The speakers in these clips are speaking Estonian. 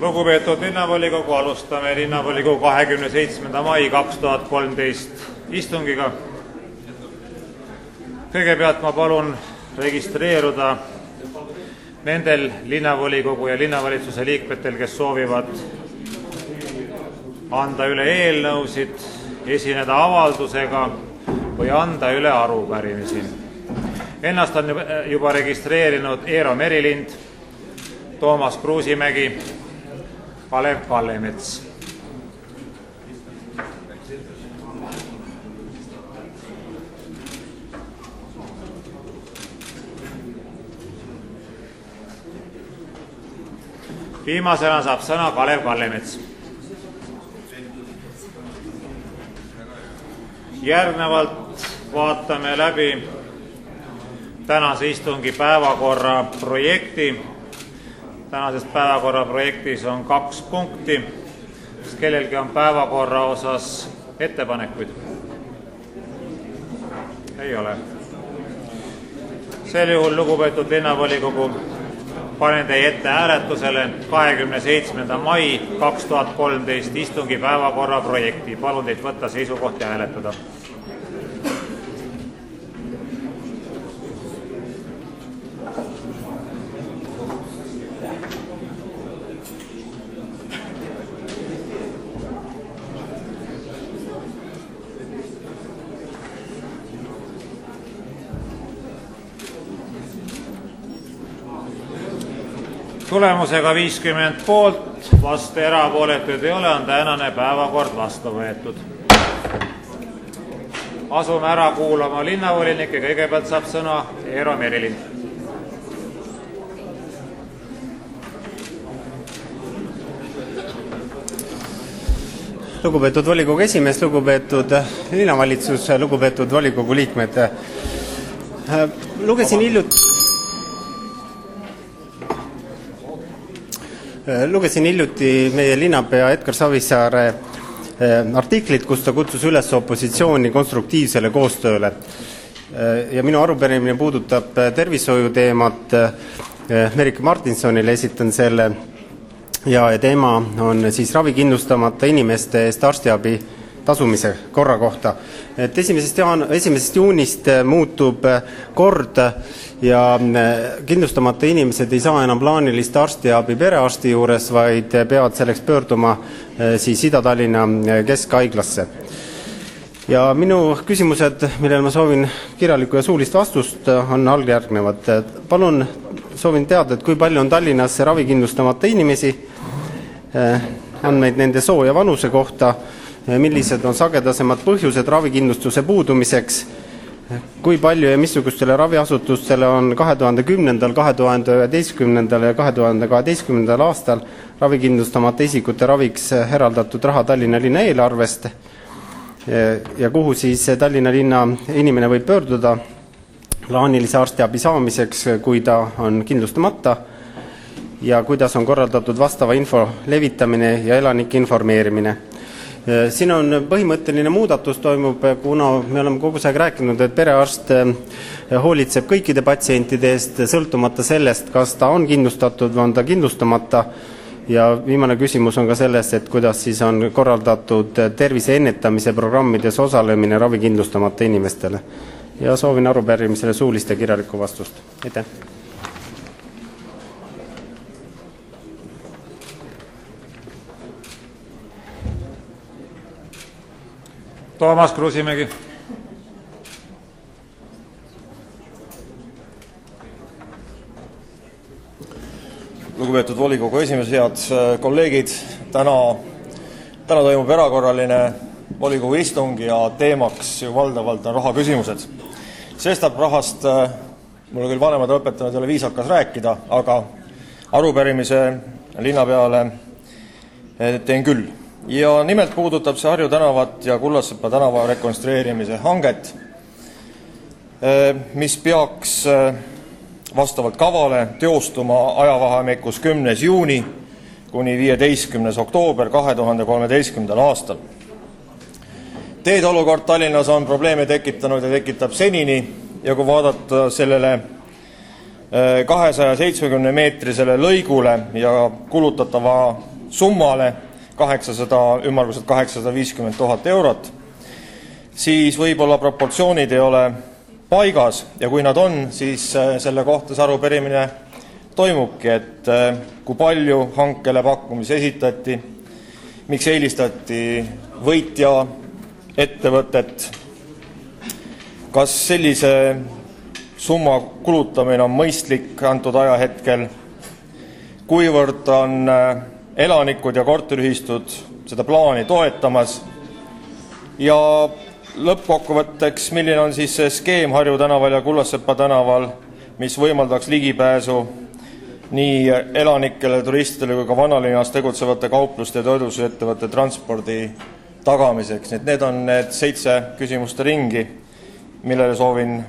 Lugupeetud linnavolikogu, alustame linnavolikogu 27. mai 2013 istungiga. Kõigepealt ma palun registreeruda nendel linnavolikogu ja linnavalitsuse liikmetel, kes soovivad anda üle eelnõusid, esineda avaldusega või anda üle arupärimisi. Ennast on juba registreerinud Eero Merilind, Toomas Kruusimägi, Kalev Kallemets. Viimasena saab sõna Kalev Kallemets. Järgnevalt vaatame läbi tänase istungi päevakorra projekti. Tänases päevakorra projektis on 2 punkti. Kas kellelgi on päevakorra osas ettepanekuid? Ei ole. Sel juhul, lugupeetud linnavolikogu, panen teie ette hääletusele 27. mai 2013 istungi päevakorra projekti. Palun teid võtta seisukoht ja hääletada. Tulemusega 50 poolt, vastu erapooletuid ei ole, on tänane päevakord vastu võetud. Asume ära kuulama linnavolinikke, kõigepealt saab sõna Eero Merilind. Lugupeetud volikogu esimees, lugupeetud linnavalitsus, lugupeetud volikogu liikmed. Lugesin hiljuti meie linnapea Edgar Savisaare artiklit, kus ta kutsus üles opositsiooni konstruktiivsele koostööle. Ja minu arupärimine puudutab tervishoiu teemat. Merike Martinsonile esitan selle ja teema on siis ravikindlustamata inimeste eest arstiabi tasumise korra kohta. Et 1. juunist muutub kord ja kindlustamata inimesed ei saa enam plaanilist arstiabi perearsti juures, vaid peavad selleks pöörduma siis Ida-Tallinna keskhaiglasse. Ja minu küsimused, millele ma soovin kirjalikku ja suulist vastust, on algjärgnevad. Palun soovin teada, et kui palju on Tallinnas ravikindlustamata inimesi, andmeid nende soo ja vanuse kohta, millised on sagedasemad põhjused ravikindlustuse puudumiseks, kui palju ja missugustele raviasutustele on 2010., 2011. ja 2012. aastal ravikindlustamata isikute raviks eraldatud raha Tallinna linna eelarvest ja kuhu siis Tallinna linna inimene võib pöörduda plaanilise arstiabi saamiseks, kui ta on kindlustamata, ja kuidas on korraldatud vastava info levitamine ja elanike informeerimine. Siin on põhimõtteline muudatus toimub, kuna me oleme kogu aeg rääkinud, et perearst hoolitseb kõikide patsientide eest, sõltumata sellest, kas ta on kindlustatud või on ta kindlustamata. Ja viimane küsimus on ka sellest, et kuidas siis on korraldatud tervise ennetamise programmides osalemine ravikindlustamata inimestele. Ja soovin arupärimisele suulist ja kirjalikku vastust. Aitäh! Toomas Kruusimägi. Lugupeetud volikogu esimees, head kolleegid, täna toimub erakorraline volikogu istung ja teemaks ju valdavalt on raha küsimused. Sestap rahast mulle küll vanemad õpetanud ei ole viisakas rääkida, aga arupärimise linnapeale teen küll. Ja nimelt puudutab see Harju tänavat ja Kullassepa tänava rekonstrueerimise hanget, mis peaks vastavalt kavale teostuma ajavahemikus 10. juuni kuni 15. oktoober 2013. aastal. Teede olukord Tallinnas on probleeme tekitanud ja tekitab senini ja kui vaadata sellele 270 meetrisele lõigule ja kulutatava summale 850 000 eurot, siis võib-olla proportsioonid ei ole paigas ja kui nad on, siis selle kohta see arupärimine toimubki, et kui palju hankele pakkumisi esitati, miks eelistati võitja ettevõtet, kas sellise summa kulutamine on mõistlik antud ajahetkel, kuivõrd on elanikud ja korteriühistud seda plaani toetamas ja lõppkokkuvõtteks, milline on siis see skeem Harju tänaval ja Kullassepa tänaval, mis võimaldaks ligipääsu nii elanikele, turistidele kui ka vanalinnas tegutsevate kaupluste ja toidlustusettevõtte transpordi tagamiseks. Need on need 7 küsimuste ringi, millele soovin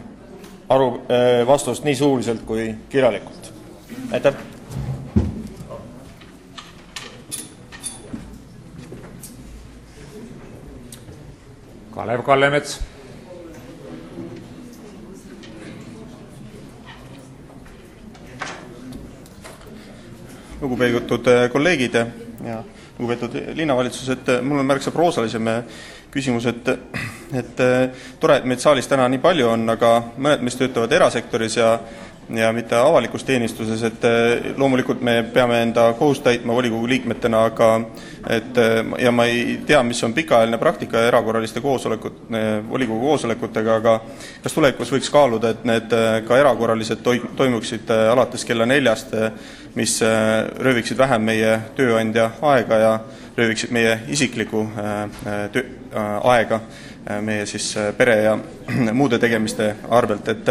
vastust nii suuliselt kui kirjalikult. Aitäh! Kalev Kallemets. Lugupeetud kolleegid ja lugupeetud linnavalitsus, et mul on märksa proosalisem küsimus, et tore, et meid saalis täna nii palju on, aga mõned meist töötavad erasektoris ja mitte avalikus teenistuses, et loomulikult me peame enda kohust täitma volikogu liikmetena, aga ja ma ei tea, mis on pikaajaline praktika erakorraliste volikogu koosolekutega, aga kas tulevikus võiks kaaluda, et need ka erakorralised toimuksid alates kella 4, mis rööviksid vähem meie tööandja aega ja rööviksid meie isiklikku aega meie siis pere ja muude tegemiste arvelt, et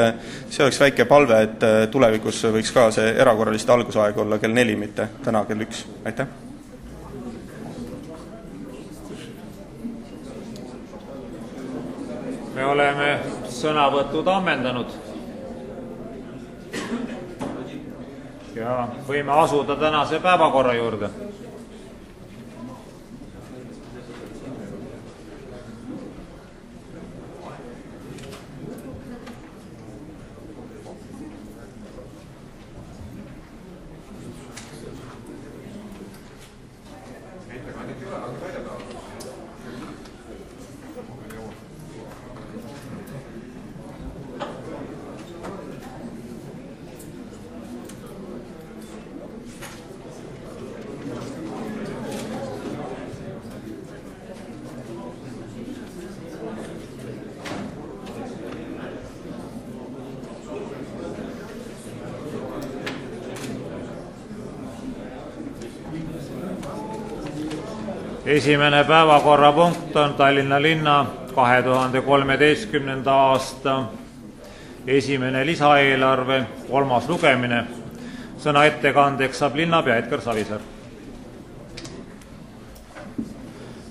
see oleks väike palve, et tulevikus võiks ka see erakorraliste algusaeg olla kell 4, mitte täna kell 1. Aitäh! Me oleme sõnavõtud ammendanud ja võime asuda tänase päevakorra juurde. Esimene päevakorrapunkt on Tallinna linna 2013. aasta esimene lisaeelarve 3. lugemine. Sõna ettekandeks saab linnapea Edgar Savisaar.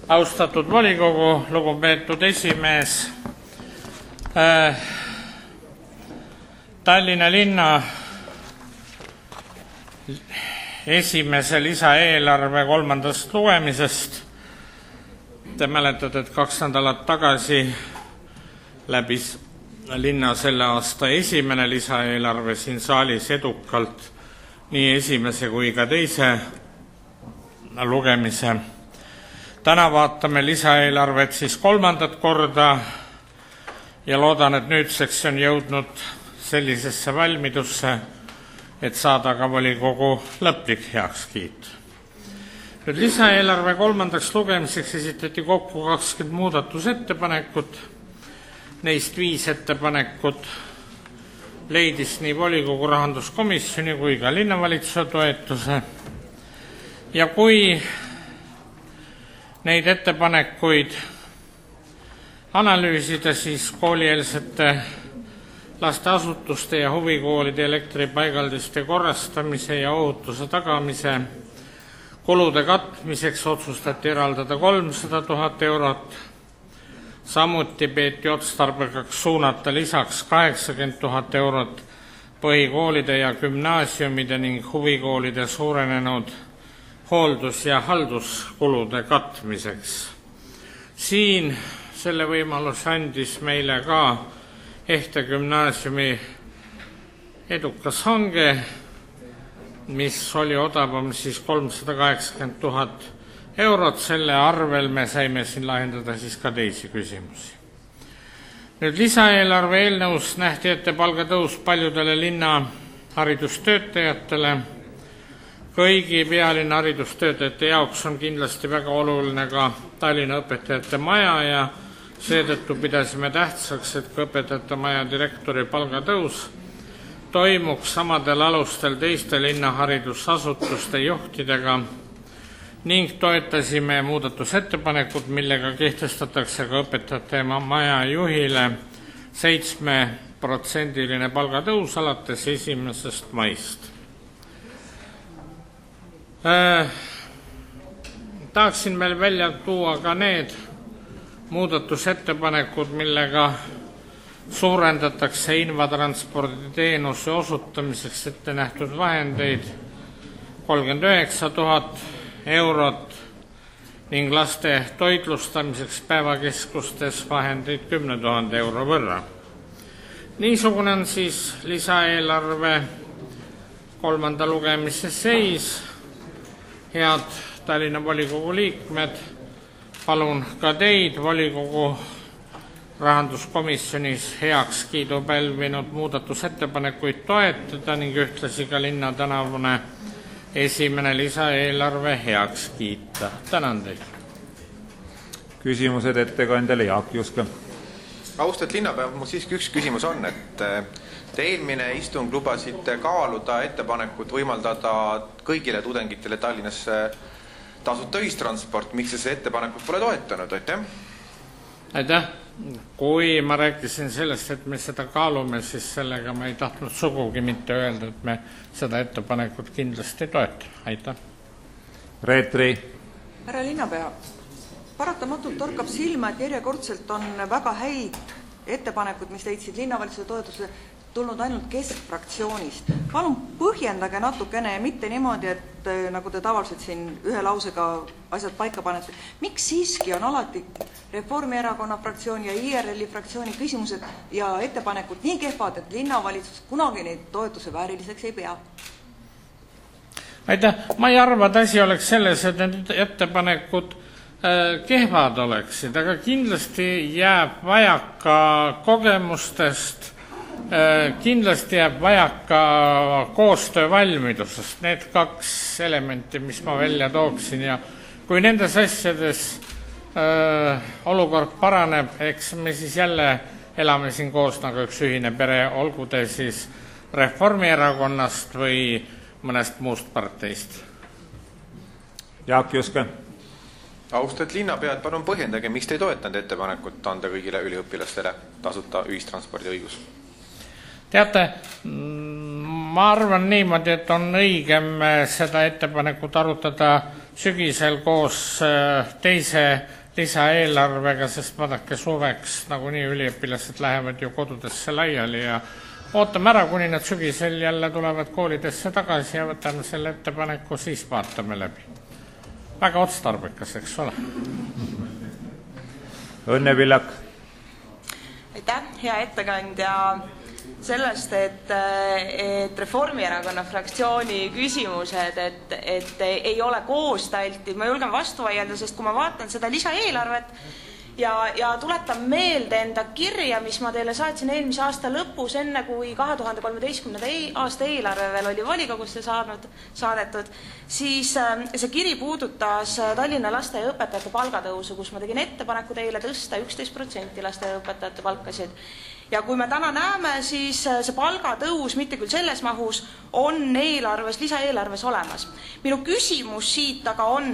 Austatud volikogu, lugupeetud esimees, Tallinna linna esimese lisaeelarve 3. lugemisest. Te mäletate, et 2 nädalat tagasi läbis linna selle aasta esimene lisaeelarve siin saalis edukalt nii esimese kui ka teise lugemise. Täna vaatame lisaeelarvet siis 3. korda ja loodan, et nüüdseks on jõudnud sellisesse valmidusse, et saada ka volikogu lõplik heakskiit. Nüüd lisaeelarve 3. lugemiseks esitati kokku 20 muudatusettepanekut. Neist 5 ettepanekut leidis nii volikogu rahanduskomisjoni kui ka linnavalitsuse toetuse. Ja kui neid ettepanekuid analüüsida, siis koolieelsete lasteasutuste ja huvikoolide elektripaigaldiste korrastamise ja ohutuse tagamise kulude katmiseks otsustati eraldada 300 000 eurot. Samuti peeti otstarbekaks suunata lisaks 80 000 eurot põhikoolide ja gümnaasiumide ning huvikoolide suurenenud hooldus- ja halduskulude katmiseks. Siin selle võimaluse andis meile ka Ehte gümnaasiumi edukas hange mis oli odavam siis 380 000 eurot, selle arvel me saime siin lahendada siis ka teisi küsimusi. Nüüd lisaeelarve eelnõus nähti ette palgatõus paljudele linna haridustöötajatele. Kõigi pealinna haridustöötajate jaoks on kindlasti väga oluline ka Tallinna õpetajate maja ja seetõttu pidasime tähtsaks, et ka õpetajate maja direktori palgatõus toimuks samadel alustel teiste linnaharidusasutuste juhtidega ning toetasime muudatusettepanekut, millega kehtestatakse ka õpetajate maja juhile 7% palgatõus alates 1. maist. Tahaksin veel välja tuua ka need muudatusettepanekud, millega suurendatakse invatransporditeenuse osutamiseks ette nähtud vahendeid 39 000 eurot ning laste toitlustamiseks päevakeskustes vahendeid 10 000 euro võrra. Niisugune on siis lisaeelarve 3. lugemise seis. Head Tallinna volikogu liikmed, palun ka teid volikogu rahanduskomisjonis heakskiidu pälvinud muudatusettepanekuid toetada ning ühtlasi ka linna tänavune esimene lisaeelarve heaks kiita. Tänan teid. Küsimused ettekandjale Jaak Juske. Austatud linnapea, mul siiski üks küsimus on, et te eelmine istung lubasite kaaluda ettepanekut võimaldada kõigile tudengitele Tallinnas tasuta ühistransport. Miks see ettepanekut pole toetanud? Aitäh. Kui ma rääkisin sellest, et me seda kaalume, siis sellega ma ei tahtnud sugugi mitte öelda, et me seda ettepanekut kindlasti toetame. Aitäh. Reetri. Härra linnapea, paratamatult torkab silma, et järjekordselt on väga häid ettepanekud, mis leidsid linnavalitsuse toetuse, tulnud ainult keskfraktsioonist. Palun põhjendage natukene ja mitte niimoodi, et nagu te tavaliselt siin ühe lausega asjad paika panete. Miks siiski on alati Reformierakonna fraktsiooni ja IRL-i fraktsiooni küsimused ja ettepanekud nii kehvad, et linnavalitsus kunagi neid toetuse vääriliseks ei pea? Aitäh. Ma ei arva, et asi oleks selles, et need ettepanekud kehvad oleksid, aga kindlasti jääb vajaka kogemustest, kindlasti jääb vajaka koostöövalmidusest. Need kaks elementi, mis ma välja tooksin, ja kui nendes asjades olukord paraneb, eks me siis jälle elame siin koos nagu üks ühine pere, olgu te siis Reformierakonnast või mõnest muust parteist. Jaak Juske. Austatud linnapea, palun põhjendage, miks te ei toetanud ettepanekut anda kõigile üliõpilastele tasuta ühistranspordi õigus? Teate, ma arvan niimoodi, et on õigem seda ettepanekut arutada sügisel koos teise lisaeelarvega, sest vaadake suveks nagunii üliõpilased lähevad ju kodudesse laiali ja ootame ära, kuni nad sügisel jälle tulevad koolidesse tagasi ja võtame selle ettepaneku, siis vaatame läbi. Väga otstarbekas, eks ole. Õnne Villak. Aitäh, hea ettekandja. Sellest, et Reformierakonna fraktsiooni küsimused, et ei ole koostalti, ma julgen vastu vaielda, sest kui ma vaatan seda lisaeelarvet ja tuletan meelde enda kirja, mis ma teile saatsin eelmise aasta lõpus, enne kui 2013. aasta eelarve veel oli volikogusse saadetud, siis see kiri puudutas Tallinna laste ja õpetajate palgatõusu, kus ma tegin ettepaneku teile tõsta 11% laste ja õpetajate palkasid. Ja kui me täna näeme, siis see palgatõus, mitte küll selles mahus, on eelarves, lisaeelarves olemas. Minu küsimus siit aga on,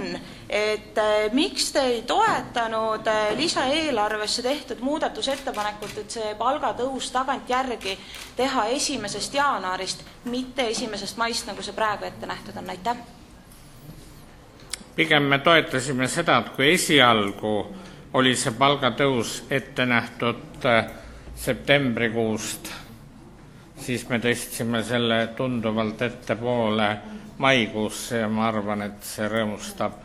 et miks te ei toetanud lisaeelarvesse tehtud muudatusettepanekut, et see palgatõus tagantjärgi teha 1. jaanuarist, mitte 1. maist, nagu see praegu ette nähtud on? Aitäh. Pigem me toetasime seda, et kui esialgu oli see palgatõus ette nähtud septembrikuust, siis me tõstsime selle tunduvalt ettepoole maikuusse ja ma arvan, et see rõõmustab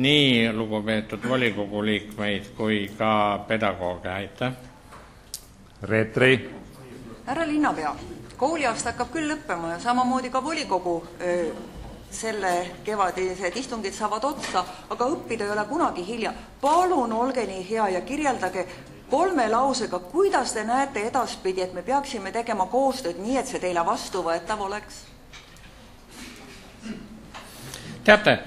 nii lugupeetud volikogu liikmeid kui ka pedagooge. Aitäh. Reetri. Härra linnapea, kooliaasta hakkab küll lõppema ja samamoodi ka volikogu selle kevadised istungid saavad otsa, aga õppida ei ole kunagi hilja. Palun olge nii hea ja kirjeldage 3 lausega, kuidas te näete edaspidi, et me peaksime tegema koostööd nii, et see teile vastuvõetav oleks? Teate,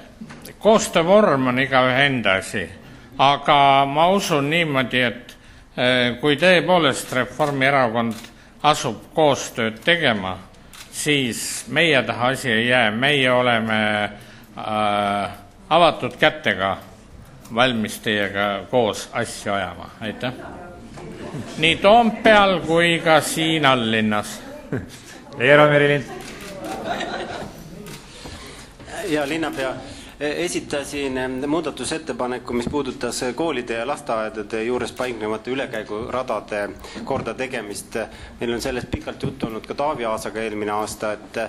koostöövorm on igaühe enda asi, aga ma usun niimoodi, et kui tõepoolest Reformierakond asub koostööd tegema, siis meie taha asi ei jää. Meie oleme avatud kätega valmis teiega koos asju ajama. Aitäh! Nii Toompeal kui ka siin alllinnas. Eero Merilind. Ja linnapea, esitasin muudatusettepaneku, mis puudutas koolide ja lasteaedade juures paiknevate ülekäiguradade korda tegemist. Meil on sellest pikalt juttu olnud ka Taavi Aasaga eelmine aasta, et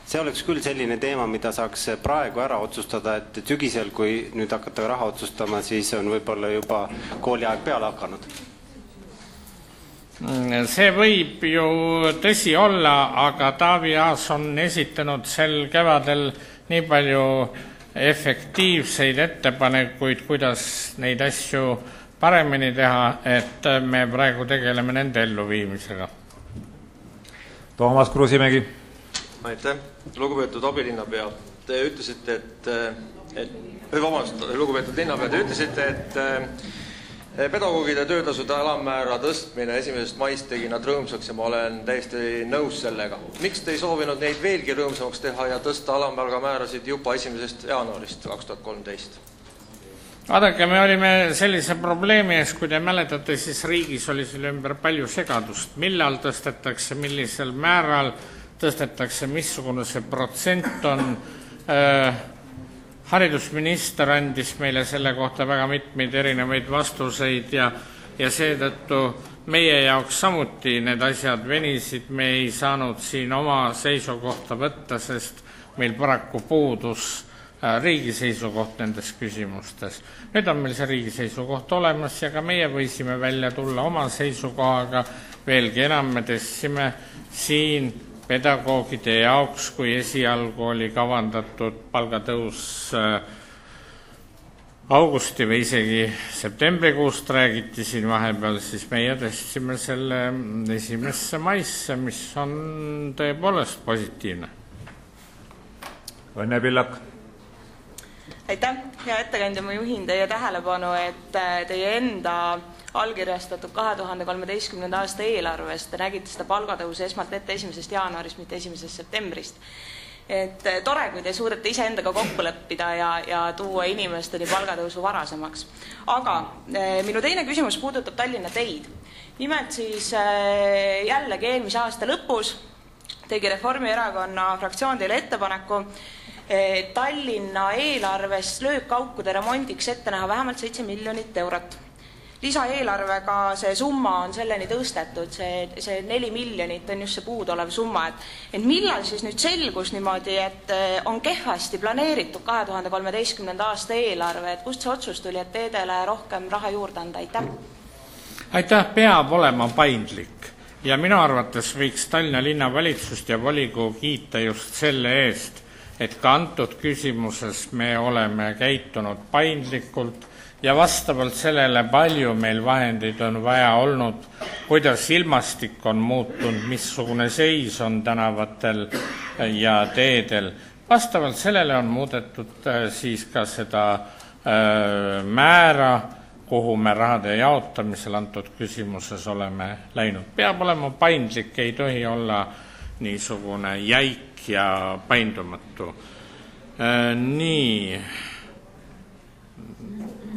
see oleks küll selline teema, mida saaks praegu ära otsustada, et sügisel, kui nüüd hakata raha otsustama, siis on võib-olla juba kooliaeg peale hakanud. See võib ju tõsi olla, aga Taavi Aas on esitanud sel kevadel nii palju efektiivseid ettepanekuid, kuidas neid asju paremini teha, et me praegu tegeleme nende elluviimisega. Toomas Kruusimägi. Aitäh. Lugupeetud abilinnapea, te ütlesite, lugupeetud linnapea, te ütlesite, et pedagoogide töötasude alammäära tõstmine 1. maist tegi nad rõõmsaks ja ma olen täiesti nõus sellega. Miks te ei soovinud neid veelgi rõõmsamaks teha ja tõsta alammäära määrasid juba 1. jaanuarist 2013? Vaadake, me olime sellise probleemi ees, kui te mäletate, siis riigis oli selle ümber palju segadust. Millal tõstetakse, millisel määral tõstetakse, missugune see protsent on. Haridusminister andis meile selle kohta väga mitmeid erinevaid vastuseid ja seetõttu meie jaoks samuti need asjad venisid. Me ei saanud siin oma seisukohta võtta, sest meil paraku puudus riigi seisukoht nendes küsimustes. Nüüd on meil see riigi seisukoht olemas ja ka meie võisime välja tulla oma seisukohaga. Veelgi enam me tõstsime siin pedagoogide jaoks, kui esialgu oli kavandatud palgatõus augusti või isegi septembrikuust räägiti siin vahepeal, siis meie tõstsime selle 1. maisse, mis on tõepoolest positiivne. Õnne Pillak. Aitäh, hea ettekandja, ma juhin teie tähelepanu, et teie enda allkirjastatud 2013. aasta eelarvest te nägite seda palgatõusu esmalt ette 1. jaanuarist, mitte 1. septembrist. Et tore, kui te suudate iseendaga kokku leppida ja tuua inimesteni palgatõusu varasemaks. Aga minu teine küsimus puudutab Tallinna teid. Nimelt siis jällegi eelmise aasta lõpus tegi Reformierakonna fraktsioon teile ettepaneku Tallinna eelarves löökaukude remondiks ette näha vähemalt 7 miljonit eurot. Lisaeelarvega see summa on selleni tõstetud, see 4 miljonit on just see puudolev summa. Et millal siis nüüd selgus niimoodi, et on kehvasti planeeritud 2013. aasta eelarve, et kust see otsus tuli, et teedele rohkem raha juurde anda? Aitäh! Aitäh, peab olema paindlik ja minu arvates võiks Tallinna linnavalitsust ja volikogu kiita just selle eest, et ka antud küsimuses me oleme käitunud paindlikult ja vastavalt sellele palju meil vahendeid on vaja olnud, kuidas ilmastik on muutunud, missugune seis on tänavatel ja teedel. Vastavalt sellele on muudetud siis ka seda määra, kuhu me rahade jaotamisel antud küsimuses oleme läinud. Peab olema paindlik, ei tohi olla niisugune jäik ja paindumatu. Nii.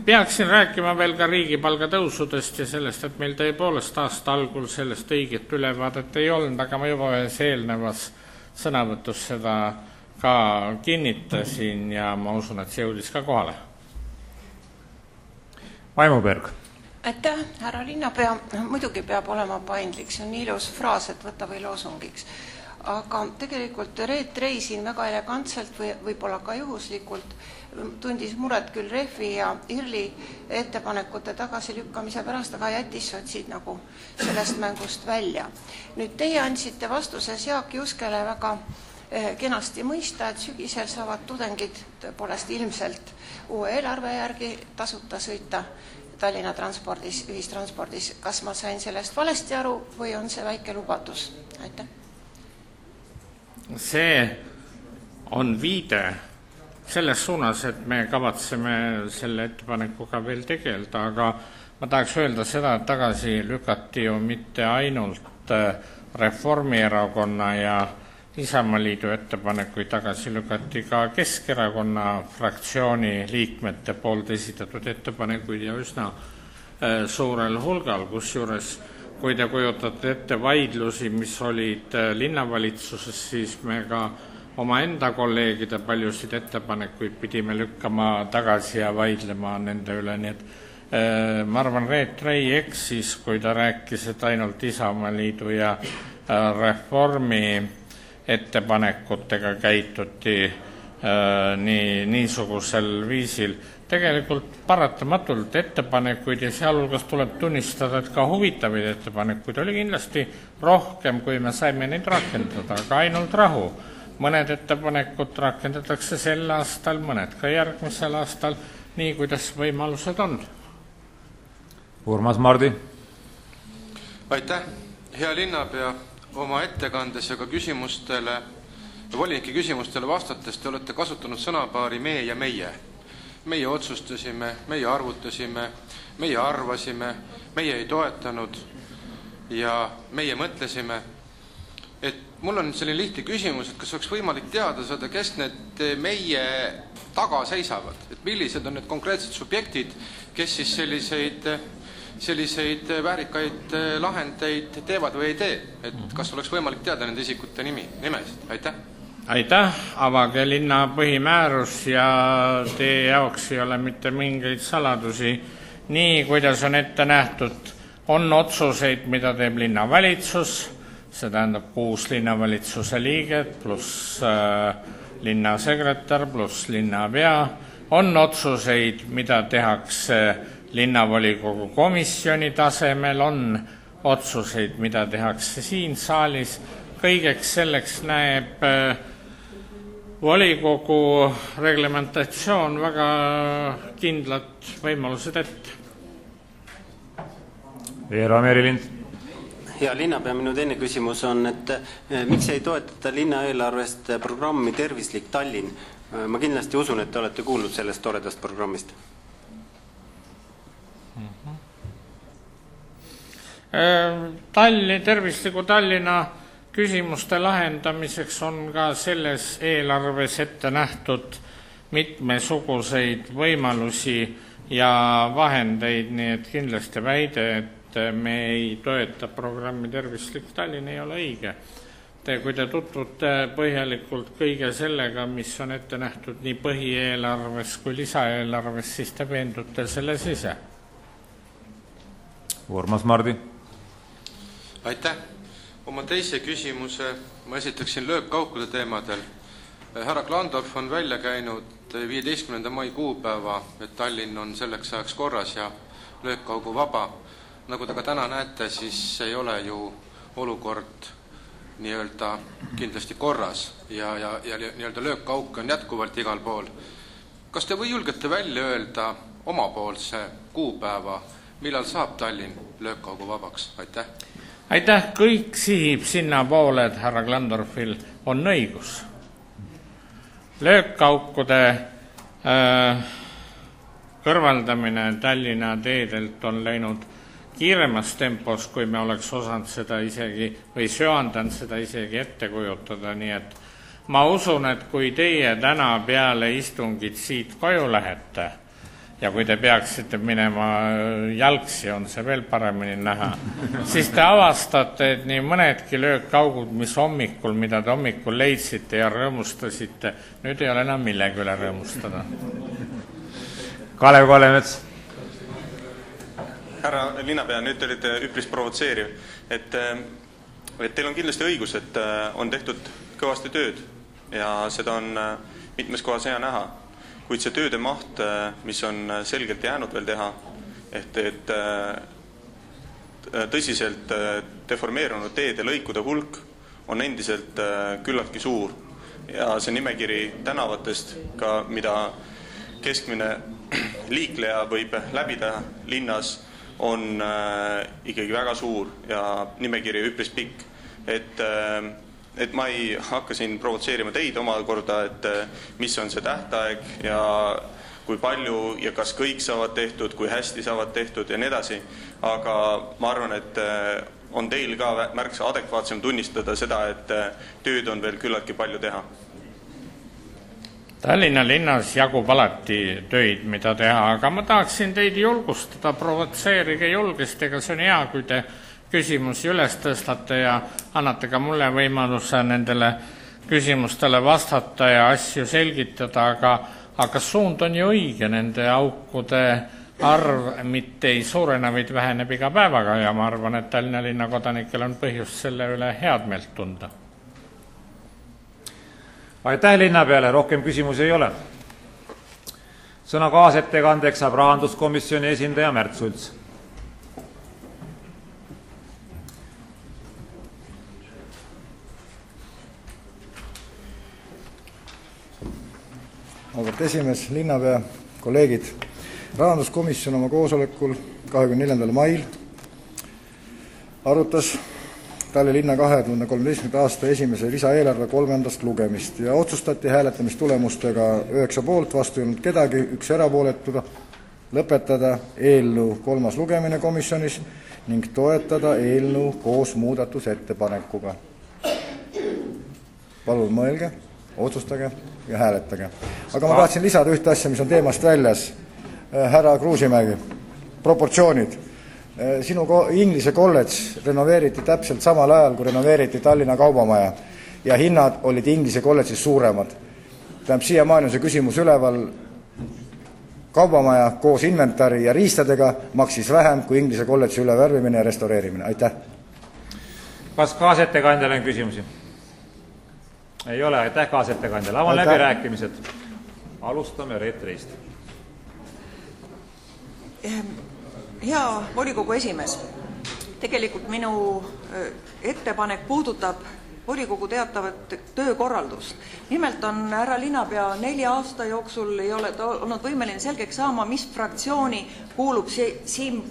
Peaksin rääkima veel ka riigipalga tõusudest ja sellest, et meil tõepoolest aasta algul sellest õiget ülevaadet ei olnud, aga ma juba ühes eelnevas sõnavõtus seda ka kinnitasin ja ma usun, et see jõudis ka kohale. Vaimo Berg. Aitäh, härra linnapea. Muidugi peab olema paindlik, see on ilus fraas, et võta või loosungiks. aga tegelikult Reet Rei siin väga elegantselt või võib-olla ka juhuslikult tundis muret küll Refi ja IRL-i ettepanekute tagasilükkamise pärast, aga jättis sotsid nagu sellest mängust välja. Nüüd teie andsite vastuses Jaak Juskele väga kenasti mõista, et sügisel saavad tudengid tõepoolest ilmselt uue eelarve järgi tasuta sõita Tallinna transpordis, ühistranspordis. Kas ma sain sellest valesti aru või on see väike lubadus? Aitäh. See on viide selles suunas, et me kavatseme selle ettepanekuga veel tegeleda, aga ma tahaks öelda seda, et tagasi lükati ju mitte ainult Reformierakonna ja Isamaaliidu ettepanekuid, tagasi lükati ka Keskerakonna fraktsiooni liikmete poolt esitatud ettepanekuid ja üsna suurel hulgal, kusjuures kui te kujutate ette vaidlusi, mis olid linnavalitsuses, siis me ka omaenda kolleegide paljusid ettepanekuid pidime lükkama tagasi ja vaidlema nende üle, nii et ma arvan, Reet Rei eksis, kui ta rääkis, et ainult Isamaaliidu ja Reformi ettepanekutega käituti niisugusel viisil. Tegelikult paratamatult ettepanekuid ja sealhulgas tuleb tunnistada, et ka huvitavaid ettepanekuid oli kindlasti rohkem, kui me saime neid rakendada, aga ainult rahu. Mõned ettepanekud rakendatakse sel aastal, mõned ka järgmisel aastal, nii kuidas võimalused on. Urmas Mardi. Aitäh, hea linnapea, oma ettekandes ja ka küsimustele, volinike küsimustele vastates te olete kasutanud sõnapaari me ja meie. Meie otsustasime, meie arvutasime, meie arvasime, meie ei toetanud ja meie mõtlesime. Et mul on selline lihtne küsimus, et kas oleks võimalik teada saada, kes need meie taga seisavad, et millised on need konkreetsed subjektid, kes siis selliseid väärikaid lahendeid teevad või ei tee, et kas oleks võimalik teada nende isikute nimesid? Aitäh! Aitäh, avage linna põhimäärus ja teie jaoks ei ole mitte mingeid saladusi. Nii, kuidas on ette nähtud, on otsuseid, mida teeb linnavalitsus, see tähendab 6 linnavalitsuse liiget pluss linnasekretär pluss linnapea. On otsuseid, mida tehakse linnavolikogu komisjoni tasemel, on otsuseid, mida tehakse siin saalis. Kõigeks selleks näeb volikogu reglementatsioon väga kindlad võimalused ette. Veera Merilind. Hea linnapea, minu teine küsimus on, et miks ei toetata linnaeelarvest programmi Tervislik Tallinn? Ma kindlasti usun, et te olete kuulnud sellest toredast programmist. Tervisliku Tallinna küsimuste lahendamiseks on ka selles eelarves ette nähtud mitmesuguseid võimalusi ja vahendeid, nii et kindlasti väide, et me ei toeta programmi Tervislik Tallinn, ei ole õige. Kui te tutvute põhjalikult kõige sellega, mis on ette nähtud nii põhieelarves kui lisaeelarves, siis te veendute selles ise. Urmas Mardi. Aitäh! Oma teise küsimuse ma esitaksin löökaukude teemadel. Härra Klandorf on välja käinud 15. mai kuupäeva, et Tallinn on selleks ajaks korras ja löökkaugu vaba. Nagu te ka täna näete, siis ei ole ju olukord nii-öelda kindlasti korras ja nii-öelda löökkauke on jätkuvalt igal pool. Kas te või julgete välja öelda omapoolse kuupäeva, millal saab Tallinn löökkaugu vabaks? Aitäh! Aitäh, kõik sihib sinna poole, et härra Klandorfil on õigus. Löökaukude kõrvaldamine Tallinna teedelt on läinud kiiremas tempos, kui me oleks osanud seda isegi või söandanud seda isegi ette kujutada, nii et ma usun, et kui teie täna peale istungit siit koju lähete ja kui te peaksite minema jalgsi, on see veel paremini näha, siis te avastate, et nii mõnedki löökaugud, mida te hommikul leidsite ja rõõmustasite, nüüd ei ole enam millegi üle rõõmustada. Kalev Kalemets. Härra linnapea, nüüd te olite üpris provotseeriv, et et teil on kindlasti õigus, et on tehtud kõvasti tööd ja seda on mitmes kohas hea näha, kuid see tööde maht, mis on selgelt jäänud veel teha, et tõsiselt deformeerunud teede lõikude hulk on endiselt küllaltki suur ja see nimekiri tänavatest, ka mida keskmine liikleja võib läbida linnas, on ikkagi väga suur ja nimekiri üpris pikk. Et ma ei hakka siin provotseerima teid omakorda, et mis on see tähtaeg ja kui palju ja kas kõik saavad tehtud, kui hästi saavad tehtud ja nii edasi. Aga ma arvan, et on teil ka märksa adekvaatsem tunnistada seda, et tööd on veel küllaltki palju teha. Tallinna linnas jagub alati töid, mida teha, aga ma tahaksin teid julgustada, provotseerige julgesti, ega see on hea, kui te küsimusi üles tõstate ja annate ka mulle võimaluse nendele küsimustele vastata ja asju selgitada, aga suund on ju õige, nende aukude arv mitte ei suurene, vaid väheneb iga päevaga ja ma arvan, et Tallinna linna kodanikel on põhjust selle üle head meelt tunda. Aitäh linnapeale, rohkem küsimusi ei ole. Sõna kaasettekandeks saab rahanduskomisjoni esindaja Märt Sults. Auväärt esimees, linnapea, kolleegid. Rahanduskomisjon oma koosolekul 24. mail arutas Tallinna linna 2013. aasta esimese lisaeelarve 3. lugemist ja otsustati hääletamistulemustega 9 poolt, vastu ei olnud kedagi, 1 erapooletu, lõpetada eelnõu 3. lugemine komisjonis ning toetada eelnõu koos muudatusettepanekuga. Palun mõelge, otsustage ja hääletage. Aga ma tahtsin lisada ühte asja, mis on teemast väljas. Härra Kruusimägi, proportsioonid. Sinu Inglise kolledž renoveeriti täpselt samal ajal, kui renoveeriti Tallinna kaubamaja ja hinnad olid Inglise kolledžis suuremad. Tähendab, siiamaani on see küsimus üleval. Kaubamaja koos inventari ja riistadega maksis vähem kui Inglise kolledži ülevärvimine ja restaureerimine. Aitäh! Kas kaasettekandjale on küsimusi? Ei ole, aitäh kaasettekandjale. Avan läbirääkimised. Alustame Reet Reist. Hea volikogu esimees, tegelikult minu ettepanek puudutab volikogu teatavat töökorraldust. Nimelt on härra linnapea 4 aasta jooksul ei ole olnud võimeline selgeks saama, mis fraktsiooni kuulub siin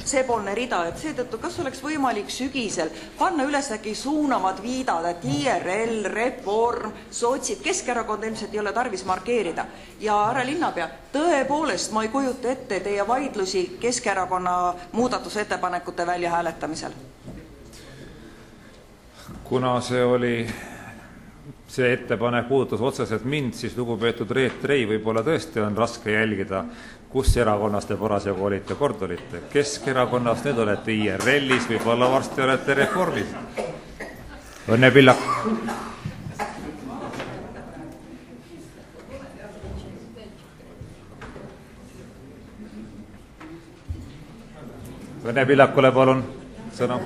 seepoolne rida, et seetõttu kas oleks võimalik sügisel panna üles äkki suunavad viidad, et IRL, Reform, Sotsid, Keskerakond ilmselt ei ole tarvis markeerida. Ja härra linnapea, tõepoolest ma ei kujuta ette teie vaidlusi Keskerakonna muudatusettepanekute väljahääletamisel. Kuna see ettepanek puudutas otseselt mind, siis lugupeetud Reet Rei, võib-olla tõesti on raske jälgida, kus erakonnast te parasjagu olite, kord olite Keskerakonnast, nüüd olete IRL-is, võib-olla varsti olete Reformis. Õnne Pillak. Õnne Pillakule palun sõna.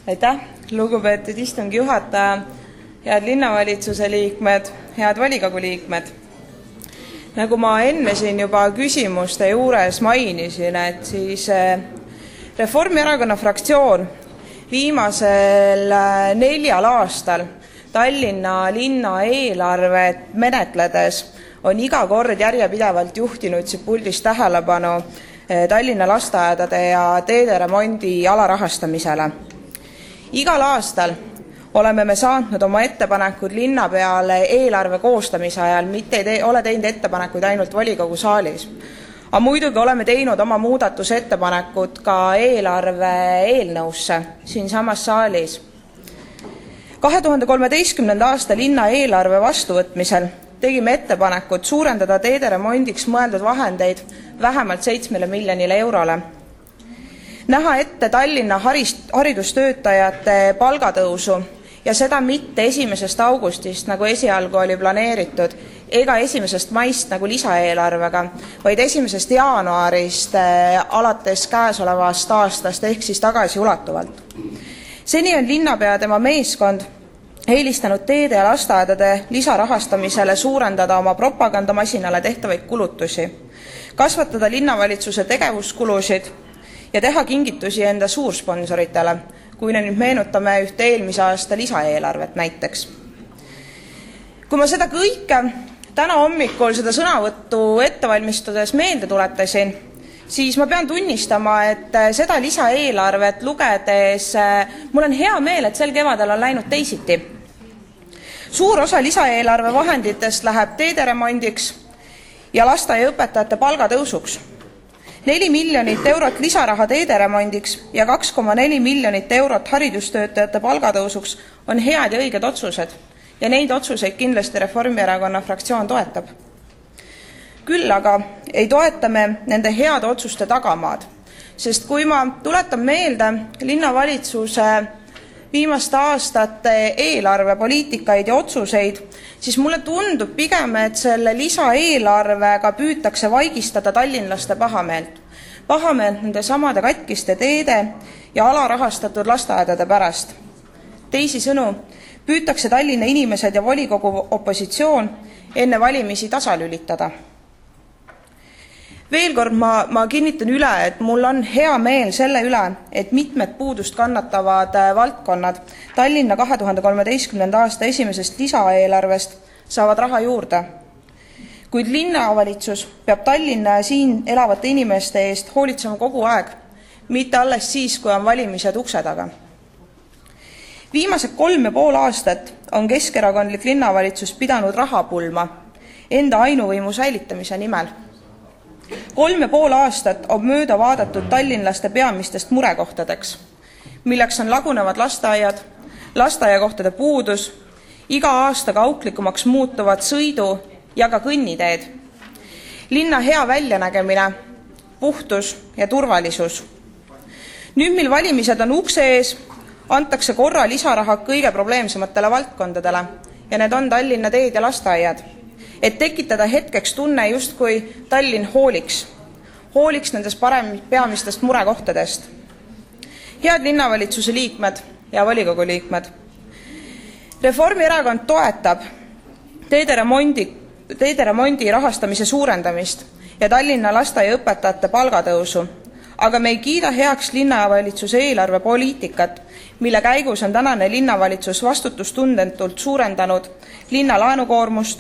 Aitäh, lugupeetud istungi juhataja, head linnavalitsuse liikmed, head volikogu liikmed. Nagu ma enne siin juba küsimuste juures mainisin, et siis Reformierakonna fraktsioon viimasel 4 aastal Tallinna linna eelarvet menetledes on iga kord järjepidevalt juhtinud siit puldist tähelepanu Tallinna lasteaedade ja teede remondi alarahastamisele. Igal aastal oleme me saatnud oma ettepanekud linna peale eelarve koostamise ajal, mitte ei ole teinud ettepanekuid ainult volikogu saalis. Aga muidugi oleme teinud oma muudatusettepanekud ka eelarve eelnõusse siin samas saalis. 2013. aasta linna eelarve vastuvõtmisel tegime ettepanekud suurendada teede remondiks mõeldud vahendeid vähemalt 7 miljonile eurole. Näha ette Tallinna haridustöötajate palgatõusu ja seda mitte 1. augustist, nagu esialgu oli planeeritud, ega 1. maist nagu lisaeelarvega, vaid 1. jaanuarist alates käesolevast aastast ehk siis tagasiulatuvalt. Seni on linnapea tema meeskond eelistanud teede ja lasteaedade lisarahastamisele suurendada oma propagandamasinale tehtavaid kulutusi, kasvatada linnavalitsuse tegevuskulusid ja teha kingitusi enda suursponsoritele, kui nüüd meenutame ühte eelmise aasta lisaeelarvet näiteks. Kui ma seda kõike täna hommikul seda sõnavõttu ettevalmistades meelde tuletasin, siis ma pean tunnistama, et seda lisaeelarvet lugedes mul on hea meel, et sel kevadel on läinud teisiti. Suur osa lisaeelarve vahenditest läheb teederemondiks ja lasteaiaõpetajate palgatõusuks. 4 miljonit eurot lisaraha teederemondiks ja 2,4 miljonit eurot haridustöötajate palgatõusuks on head ja õiged otsused ja neid otsuseid kindlasti Reformierakonna fraktsioon toetab. Küll aga ei toeta me nende heade otsuste tagamaad, sest kui ma tuletan meelde linnavalitsuse viimaste aastate eelarvepoliitikaid ja otsuseid, siis mulle tundub pigem, et selle lisaeelarvega püütakse vaigistada tallinlaste pahameelt. Pahameelt nende samade katkiste teede ja alarahastatud lasteaedade pärast. Teisisõnu, püütakse Tallinna inimesed ja volikogu opositsioon enne valimisi tasalülitada. Veel kord ma kinnitan üle, et mul on hea meel selle üle, et mitmed puudust kannatavad valdkonnad Tallinna 2013. aasta esimesest lisaeelarvest saavad raha juurde. Kuid linnavalitsus peab Tallinna ja siin elavate inimeste eest hoolitsema kogu aeg, mitte alles siis, kui on valimised ukse taga. Viimased 3,5 aastat on keskerakondlik linnavalitsus pidanud raha pulma enda ainuvõimu säilitamise nimel. 3,5 aastat on mööda vaadatud tallinlaste peamistest murekohtadeks, milleks on lagunevad lasteaiad, lasteaiakohtade puudus, iga aastaga auklikumaks muutuvad sõidu- ja ka kõnniteed, linna hea väljanägemine, puhtus ja turvalisus. Nüüd, mil valimised on ukse ees, antakse korra lisaraha kõige probleemsematele valdkondadele ja need on Tallinna teed ja lasteaiad, et tekitada hetkeks tunne justkui Tallinn hooliks nendest peamistest murekohtadest. Head linnavalitsuse liikmed ja volikogu liikmed, Reformierakond toetab teederemondi rahastamise suurendamist ja Tallinna lasteaiaõpetajate palgatõusu, aga me ei kiida heaks linnavalitsuse eelarvepoliitikat, mille käigus on tänane linnavalitsus vastutustundetult suurendanud linna laenukoormust,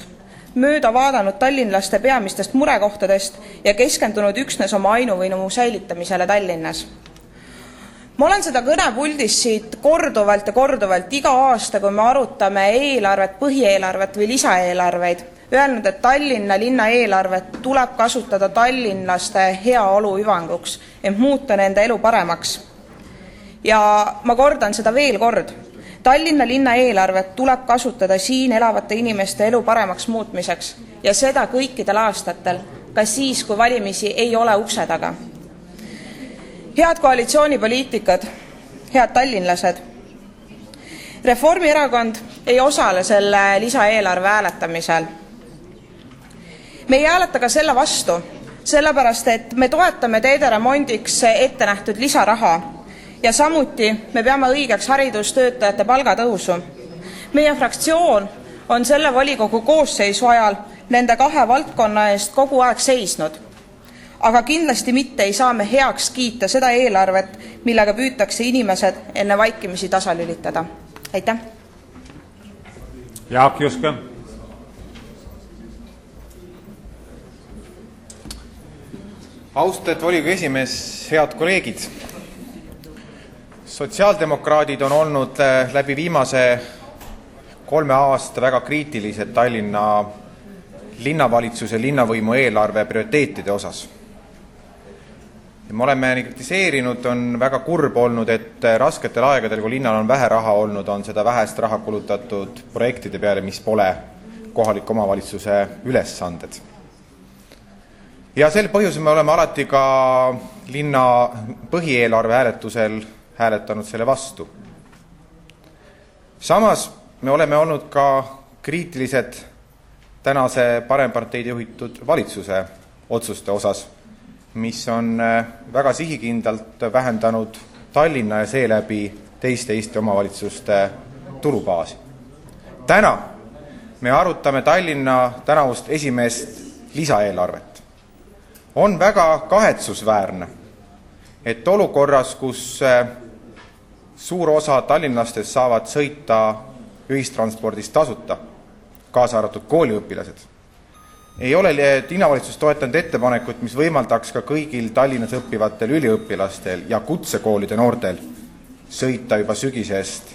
mööda vaadanud tallinlaste peamistest murekohtadest ja keskendunud üksnes oma ainuvõimu säilitamisele Tallinnas. Ma olen seda kõnepuldis siit korduvalt iga aasta, kui me arutame eelarvet, põhieelarvet või lisaeelarveid, öelnud, et Tallinna linna eelarvet tuleb kasutada tallinlaste heaolu hüvanguks, et muuta nende elu paremaks. Ja ma kordan seda veel kord. Tallinna linna eelarvet tuleb kasutada siin elavate inimeste elu paremaks muutmiseks ja seda kõikidel aastatel, ka siis, kui valimisi ei ole ukse taga. Head koalitsioonipoliitikad, head tallinlased, Reformierakond ei osale selle lisaeelarve hääletamisel. Me ei hääleta ka selle vastu, sellepärast, et me toetame teederemondiks ette nähtud lisaraha ja samuti me peame õigeks haridustöötajate palgatõusu. Meie fraktsioon on selle volikogu koosseisu ajal nende kahe valdkonna eest kogu aeg seisnud, aga kindlasti mitte ei saa me heaks kiita seda eelarvet, millega püütakse inimesed enne vaikimisi tasalülitada. Aitäh! Jaak Juske. Austatud volikogu esimees, head kolleegid! Sotsiaaldemokraadid on olnud läbi viimase 3 aasta väga kriitilised Tallinna linnavalitsuse linnavõimu eelarve prioriteetide osas. Me oleme kritiseerinud, on väga kurb olnud, et rasketel aegadel, kui linnal on vähe raha olnud, on seda vähest raha kulutatud projektide peale, mis pole kohaliku omavalitsuse ülesanded. Ja sel põhjusel me oleme alati ka linna põhieelarve hääletusel hääletanud selle vastu. Samas me oleme olnud ka kriitilised tänase paremparteide juhitud valitsuse otsuste osas, mis on väga sihikindlalt vähendanud Tallinna ja seeläbi teiste Eesti omavalitsuste tulubaasi. Täna me arutame Tallinna tänavust esimest lisaeelarvet. On väga kahetsusväärne, et olukorras, kus suur osa tallinlastest saavad sõita ühistranspordist tasuta, kaasa arvatud kooliõpilased, ei ole linnavalitsus toetanud ettepanekut, mis võimaldaks ka kõigil Tallinnas õppivatel üliõpilastel ja kutsekoolide noortel sõita juba sügisest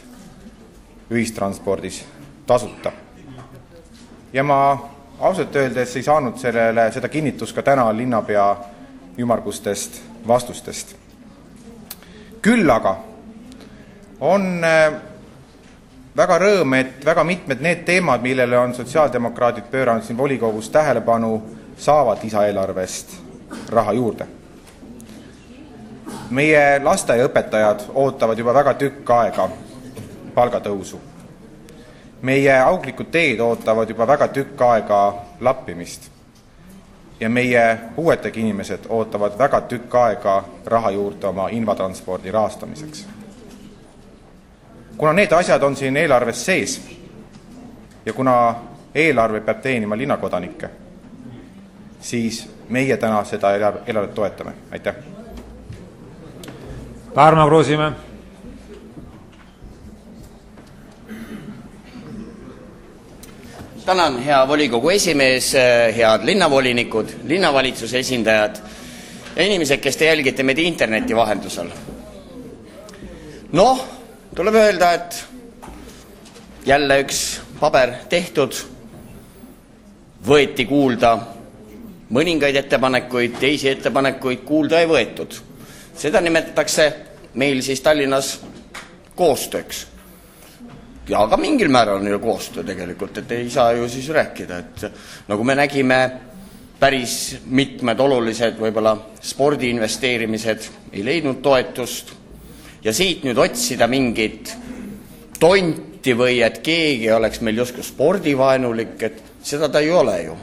ühistranspordis tasuta. Ja ma ausalt öeldes ei saanud seda kinnitust ka täna linnapea ümmargustest vastustest. Küll aga on väga rõõm, et väga mitmed need teemad, millele on sotsiaaldemokraadid pööranud siin volikogus tähelepanu, saavad lisaeelarvest raha juurde. Meie lasteaiaõpetajad ootavad juba väga tükk aega palgatõusu. Meie auglikud teed ootavad juba väga tükk aega lappimist. Ja meie puuetega inimesed ootavad väga tükk aega raha juurde oma invatranspordi rahastamiseks. Kuna need asjad on siin eelarves sees ja kuna eelarve peab teenima linnakodanikke, siis meie täna seda eelarvet toetame. Aitäh! Tarmo Kruusimäe. Tänan, hea volikogu esimees, head linnavolinikud, linnavalitsuse esindajad ja inimesed, kes te jälgite meid interneti vahendusel. Tuleb öelda, et jälle üks paber tehtud, võeti kuulda mõningaid ettepanekuid, teisi ettepanekuid kuulda ei võetud. Seda nimetatakse meil siis Tallinnas koostööks. Ja ka mingil määral on ju koostöö tegelikult, et ei saa ju siis rääkida, et nagu me nägime, päris mitmed olulised võib-olla spordi investeerimised ei leidnud toetust ja siit nüüd otsida mingit tonti või et keegi oleks meil justkui spordivaenulik, et seda ta ei ole ju.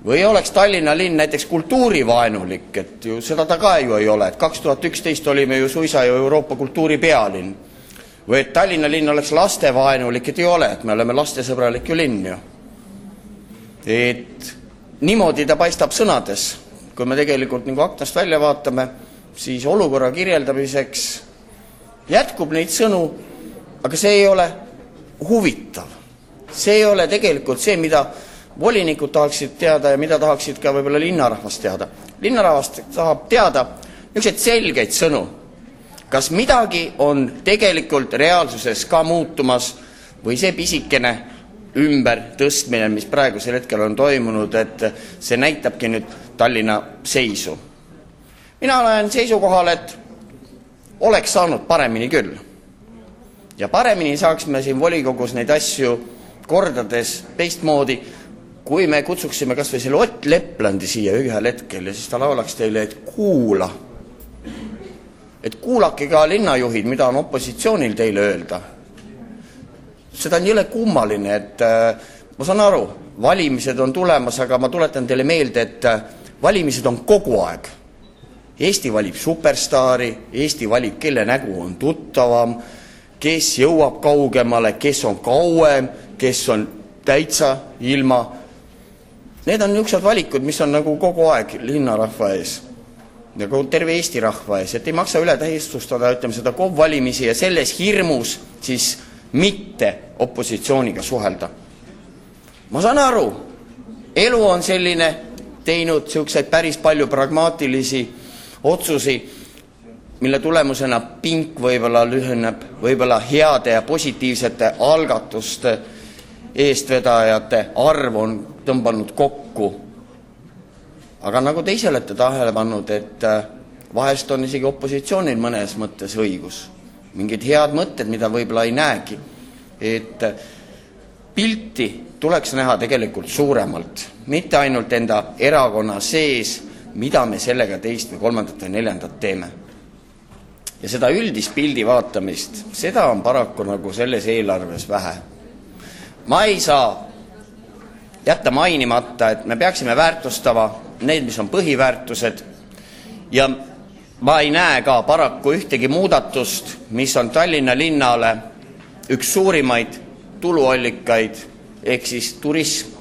Või oleks Tallinna linn näiteks kultuurivaenulik, et ju seda ta ka ju ei ole, et 2011 olime ju suisa ju Euroopa kultuuri pealinn. Või et Tallinna linn oleks lastevaenulik, et ei ole, et me oleme lastesõbralik ju linn ju. Et niimoodi ta paistab sõnades, kui me tegelikult nagu aknast välja vaatame, siis olukorra kirjeldamiseks jätkub neid sõnu, aga see ei ole huvitav. See ei ole tegelikult see, mida volinikud tahaksid teada ja mida tahaksid ka võib-olla linnarahvast teada. Linnarahvast tahab teada niisugused selgeid sõnu. Kas midagi on tegelikult reaalsuses ka muutumas või see pisikene ümber tõstmine, mis praegusel hetkel on toimunud, et see näitabki nüüd Tallinna seisu. Mina olen seisukohal, et oleks saanud paremini küll. Ja paremini saaksime siin volikogus neid asju kordades teistmoodi, kui me kutsuksime kas või selle Ott Leplandi siia ühel hetkel ja siis ta laulaks teile, et kuula. Et kuulake ka linnajuhid, mida on opositsioonil teile öelda. Seda on jõle kummaline, et ma saan aru, valimised on tulemas, aga ma tuletan teile meelde, et valimised on kogu aeg. Eesti valib superstaari, Eesti valib, kelle nägu on tuttavam, kes jõuab kaugemale, kes on kauem, kes on täitsa ilma. Need on niisugused valikud, mis on nagu kogu aeg linnarahva ees. Ja terve Eesti rahva ees, et ei maksa üle tähistustada, ütleme seda KOV-valimisi ja selles hirmus siis mitte opositsiooniga suhelda. Ma saan aru, elu on selline teinud niisuguseid päris palju pragmaatilisi otsusi, mille tulemusena pink võib-olla lüheneb, võib-olla heade ja positiivsete algatuste eestvedajate arv on tõmbanud kokku. Aga nagu te ise olete tähele pannud, et vahest on isegi opositsioonil mõnes mõttes õigus. Mingid head mõtted, mida võib-olla ei näegi. Et pilti tuleks näha tegelikult suuremalt. Mitte ainult enda erakonna sees, mida me sellega teist või kolmandat või neljandat teeme. Ja seda üldist pildi vaatamist, seda on paraku nagu selles eelarves vähe. Ma ei saa jätta mainimata, et me peaksime väärtustama need, mis on põhiväärtused ja ma ei näe ka paraku ühtegi muudatust, mis on Tallinna linnale üks suurimaid tuluallikaid ehk siis turism.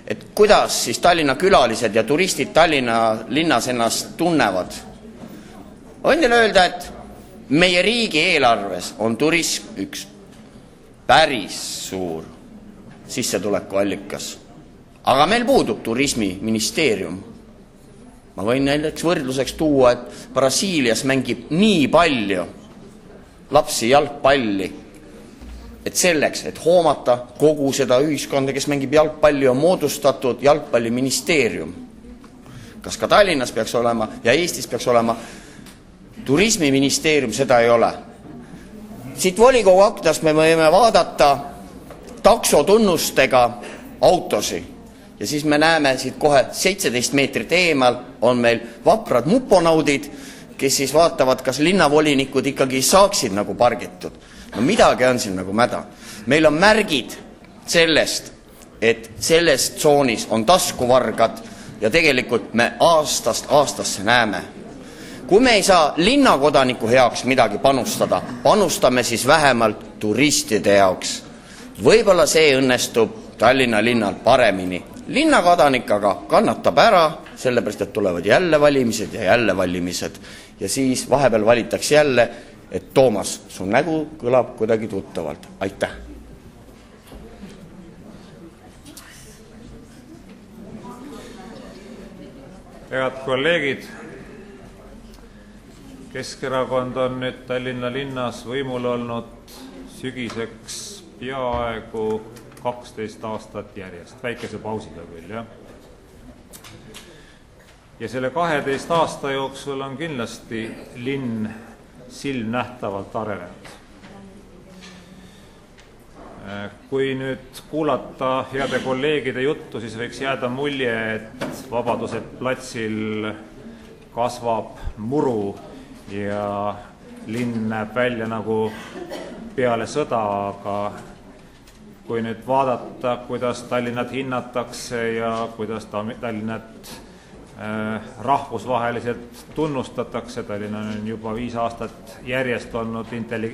Et kuidas siis Tallinna külalised ja turistid Tallinna linnas ennast tunnevad? Võin teile öelda, et meie riigi eelarves on turism üks päris suur sissetulekuallikas. Aga meil puudub turismiministeerium. Ma võin näiteks võrdluseks tuua, et Brasiilias mängib nii palju lapsi jalgpalli, et selleks, et hoomata kogu seda ühiskonda, kes mängib jalgpalli, on moodustatud jalgpalliministeerium. Kas ka Tallinnas peaks olema ja Eestis peaks olema turismiministeerium, seda ei ole. Siit volikogu aknast me võime vaadata taksotunnustega autosi ja siis me näeme siit kohe 17 meetrit eemal on meil vaprad muponaudid, kes siis vaatavad, kas linnavolinikud ikkagi saaksid nagu pargitud. No midagi on siin nagu mäda. Meil on märgid sellest, et selles tsoonis on taskuvargad ja tegelikult me aastast aastasse näeme. Kui me ei saa linnakodaniku heaks midagi panustada, panustame siis vähemalt turistide jaoks. Võib-olla see õnnestub Tallinna linnal paremini. Linnakodanik aga kannatab ära, sellepärast, et tulevad jälle valimised ja jälle valimised. Ja siis vahepeal valitakse jälle, et Toomas, su nägu kõlab kuidagi tuttavalt. Aitäh! Head kolleegid, Keskerakond on nüüd Tallinna linnas võimul olnud sügiseks peaaegu 12 aastat järjest, väikese pausiga küll, jah. Ja selle 12 aasta jooksul on kindlasti linn silmnähtavalt arenenud. Kui nüüd kuulata heade kolleegide juttu, siis võiks jääda mulje, et Vabaduse platsil kasvab muru ja linn näeb välja nagu peale sõda, aga kui nüüd vaadata, kuidas Tallinnat hinnatakse ja kuidas Tallinnat rahvusvaheliselt tunnustatakse, Tallinn on juba 5 aastat järjest olnud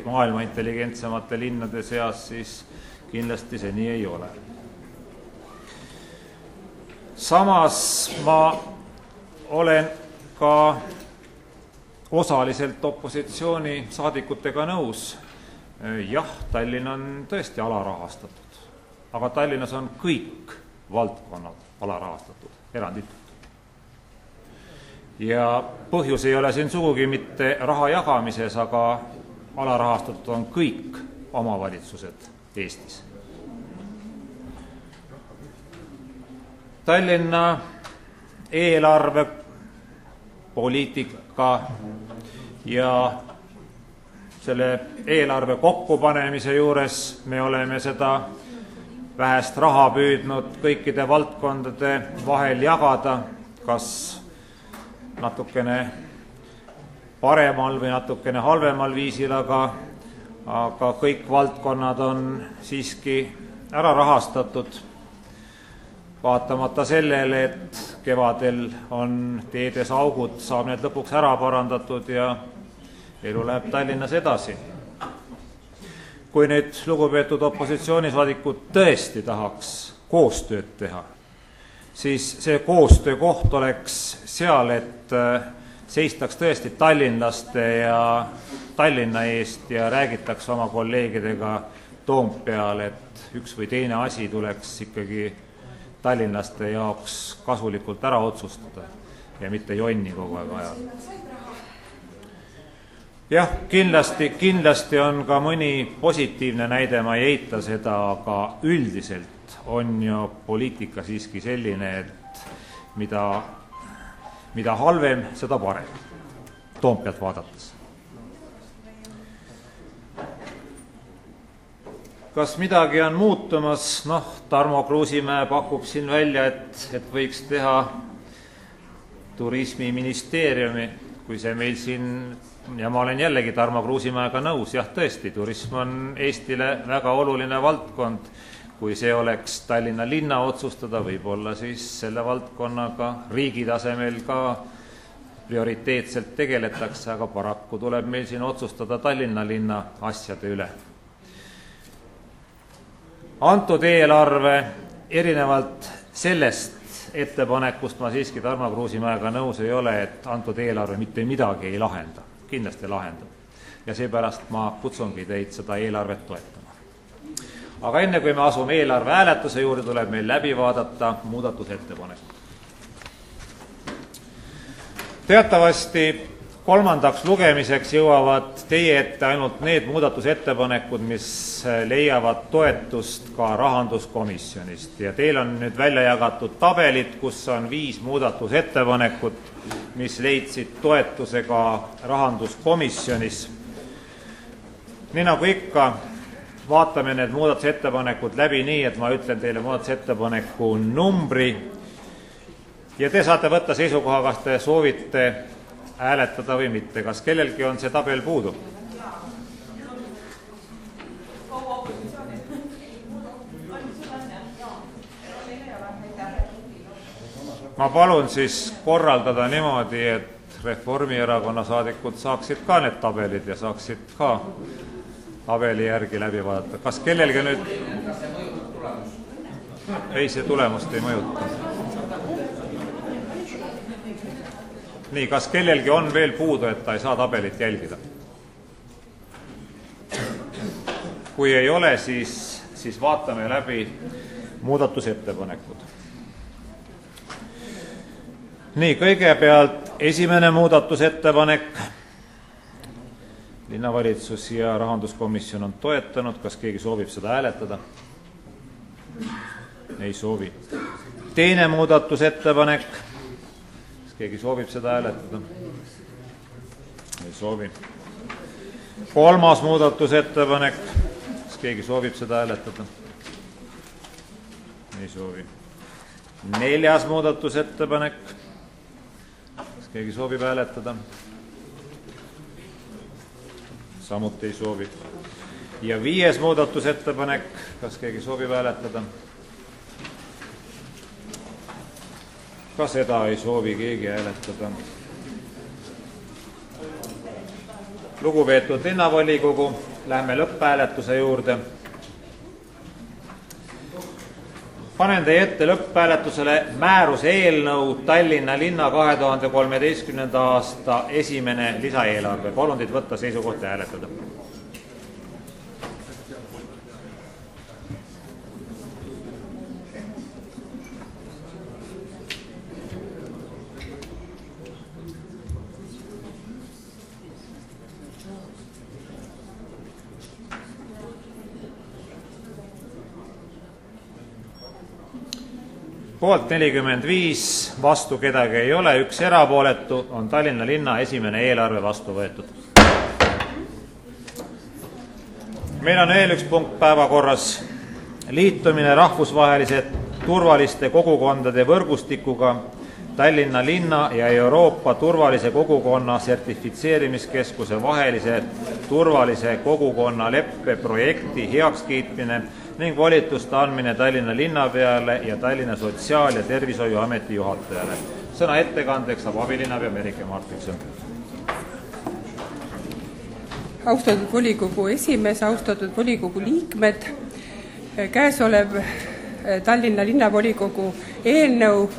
maailma intelligentsemate linnade seas, siis kindlasti see nii ei ole. Samas ma olen ka osaliselt opositsiooni saadikutega nõus. Jah, Tallinn on tõesti alarahastatud, aga Tallinnas on kõik valdkonnad alarahastatud, eranditult. Ja põhjus ei ole siin sugugi mitte raha jagamises, aga alarahastatud on kõik omavalitsused Eestis. Tallinna eelarve, poliitika ja selle eelarve kokkupanemise juures me oleme seda vähest raha püüdnud kõikide valdkondade vahel jagada, kas natukene paremal või natukene halvemal viisil, aga kõik valdkonnad on siiski ära rahastatud. Vaatamata sellele, et kevadel on teedes augud, saab need lõpuks ära parandatud ja elu läheb Tallinnas edasi. Kui nüüd lugupeetud opositsioonisaadikud tõesti tahaks koostööd teha, siis see koostöö koht oleks seal, et seistaks tõesti tallinlaste ja Tallinna eest ja räägitaks oma kolleegidega Toompeal, et üks või teine asi tuleks ikkagi tallinlaste jaoks kasulikult ära otsustada ja mitte jonni kogu aeg ajal. Jah, kindlasti on ka mõni positiivne näide, ma ei eita seda, aga üldiselt on ju poliitika siiski selline, et mida halvem, seda parem, Toompealt vaadates. Kas midagi on muutumas? Tarmo Kruusimäe pakub siin välja, et võiks teha turismiministeeriumi, kui see meil siin, ja ma olen jällegi Tarmo Kruusimäega nõus, jah tõesti, turism on Eestile väga oluline valdkond. kui see oleks Tallinna linna otsustada, võib-olla siis selle valdkonnaga riigi tasemel ka prioriteetselt tegeletakse, aga paraku tuleb meil siin otsustada Tallinna linna asjade üle. Antud eelarve erinevalt sellest ettepanekust ma siiski Tarmo Kruusimäega nõus ei ole, et antud eelarve mitte midagi ei lahenda. Kindlasti lahendab. Ja seepärast ma kutsungi teid seda eelarvet toetama. Aga enne kui me asume eelarve hääletuse juurde, tuleb meil läbi vaadata muudatusettepanekud. Teatavasti kolmandaks lugemiseks jõuavad teie ette ainult need muudatusettepanekud, mis leiavad toetust ka rahanduskomisjonist. Ja teil on nüüd välja jagatud tabelid, kus on 5 muudatusettepanekut, mis leidsid toetuse ka rahanduskomisjonis. Nii nagu ikka, vaatame need muudatusettepanekud läbi nii, et ma ütlen teile muudatusettepaneku numbri ja te saate võtta seisukoha, kas te soovite hääletada või mitte. Kas kellelgi on see tabel puudu? Ma palun siis korraldada niimoodi, et Reformierakonna saadikud saaksid ka need tabelid ja saaksid ka tabeli järgi läbi vaadata. Kas kellelgi nüüd... Ei, see tulemust ei mõjuta. Nii, kas kellelgi on veel puudu, et ta ei saa tabelit jälgida? Kui ei ole, siis vaatame läbi muudatusettepanekud. Nii, kõigepealt esimene muudatusettepanek. Linnavalitsus ja rahanduskomisjon on toetanud. Kas keegi soovib seda hääletada? Ei soovi. Teine muudatusettepanek. Keegi soovib seda hääletada? Ei soovi. Kolmas muudatusettepanek. Kas keegi soovib seda hääletada? Ei soovi. Neljas muudatusettepanek. Kas keegi soovib hääletada? Samuti ei soovi. Ja 5. muudatusettepanek. Kas keegi soovib hääletada? Ka seda ei soovi keegi hääletada. Lugupeetud linnavolikogu, lähme lõpphääletuse juurde. Panen teie ette lõpphääletusele määruse eelnõu Tallinna linna 2013. aasta esimene lisaeelarve. Palun teid võtta seisukoht ja hääletada. Poolt 45, vastu kedagi ei ole, 1 erapooletu, on Tallinna linna esimene eelarve vastu võetud. Meil on veel üks punkt päevakorras. Liitumine rahvusvahelise turvaliste kogukondade võrgustikuga Tallinna linna ja Euroopa turvalise kogukonna sertifitseerimiskeskuse vahelise turvalise kogukonna leppe projekti heakskiitmine ning volituste andmine Tallinna linnapeale ja Tallinna Sotsiaal- ja Tervishoiuameti juhatajale. Sõna ettekandeks saab abilinnapea Merike Martinson. Austatud volikogu esimees, austatud volikogu liikmed, käesolev Tallinna linnavolikogu eelnõu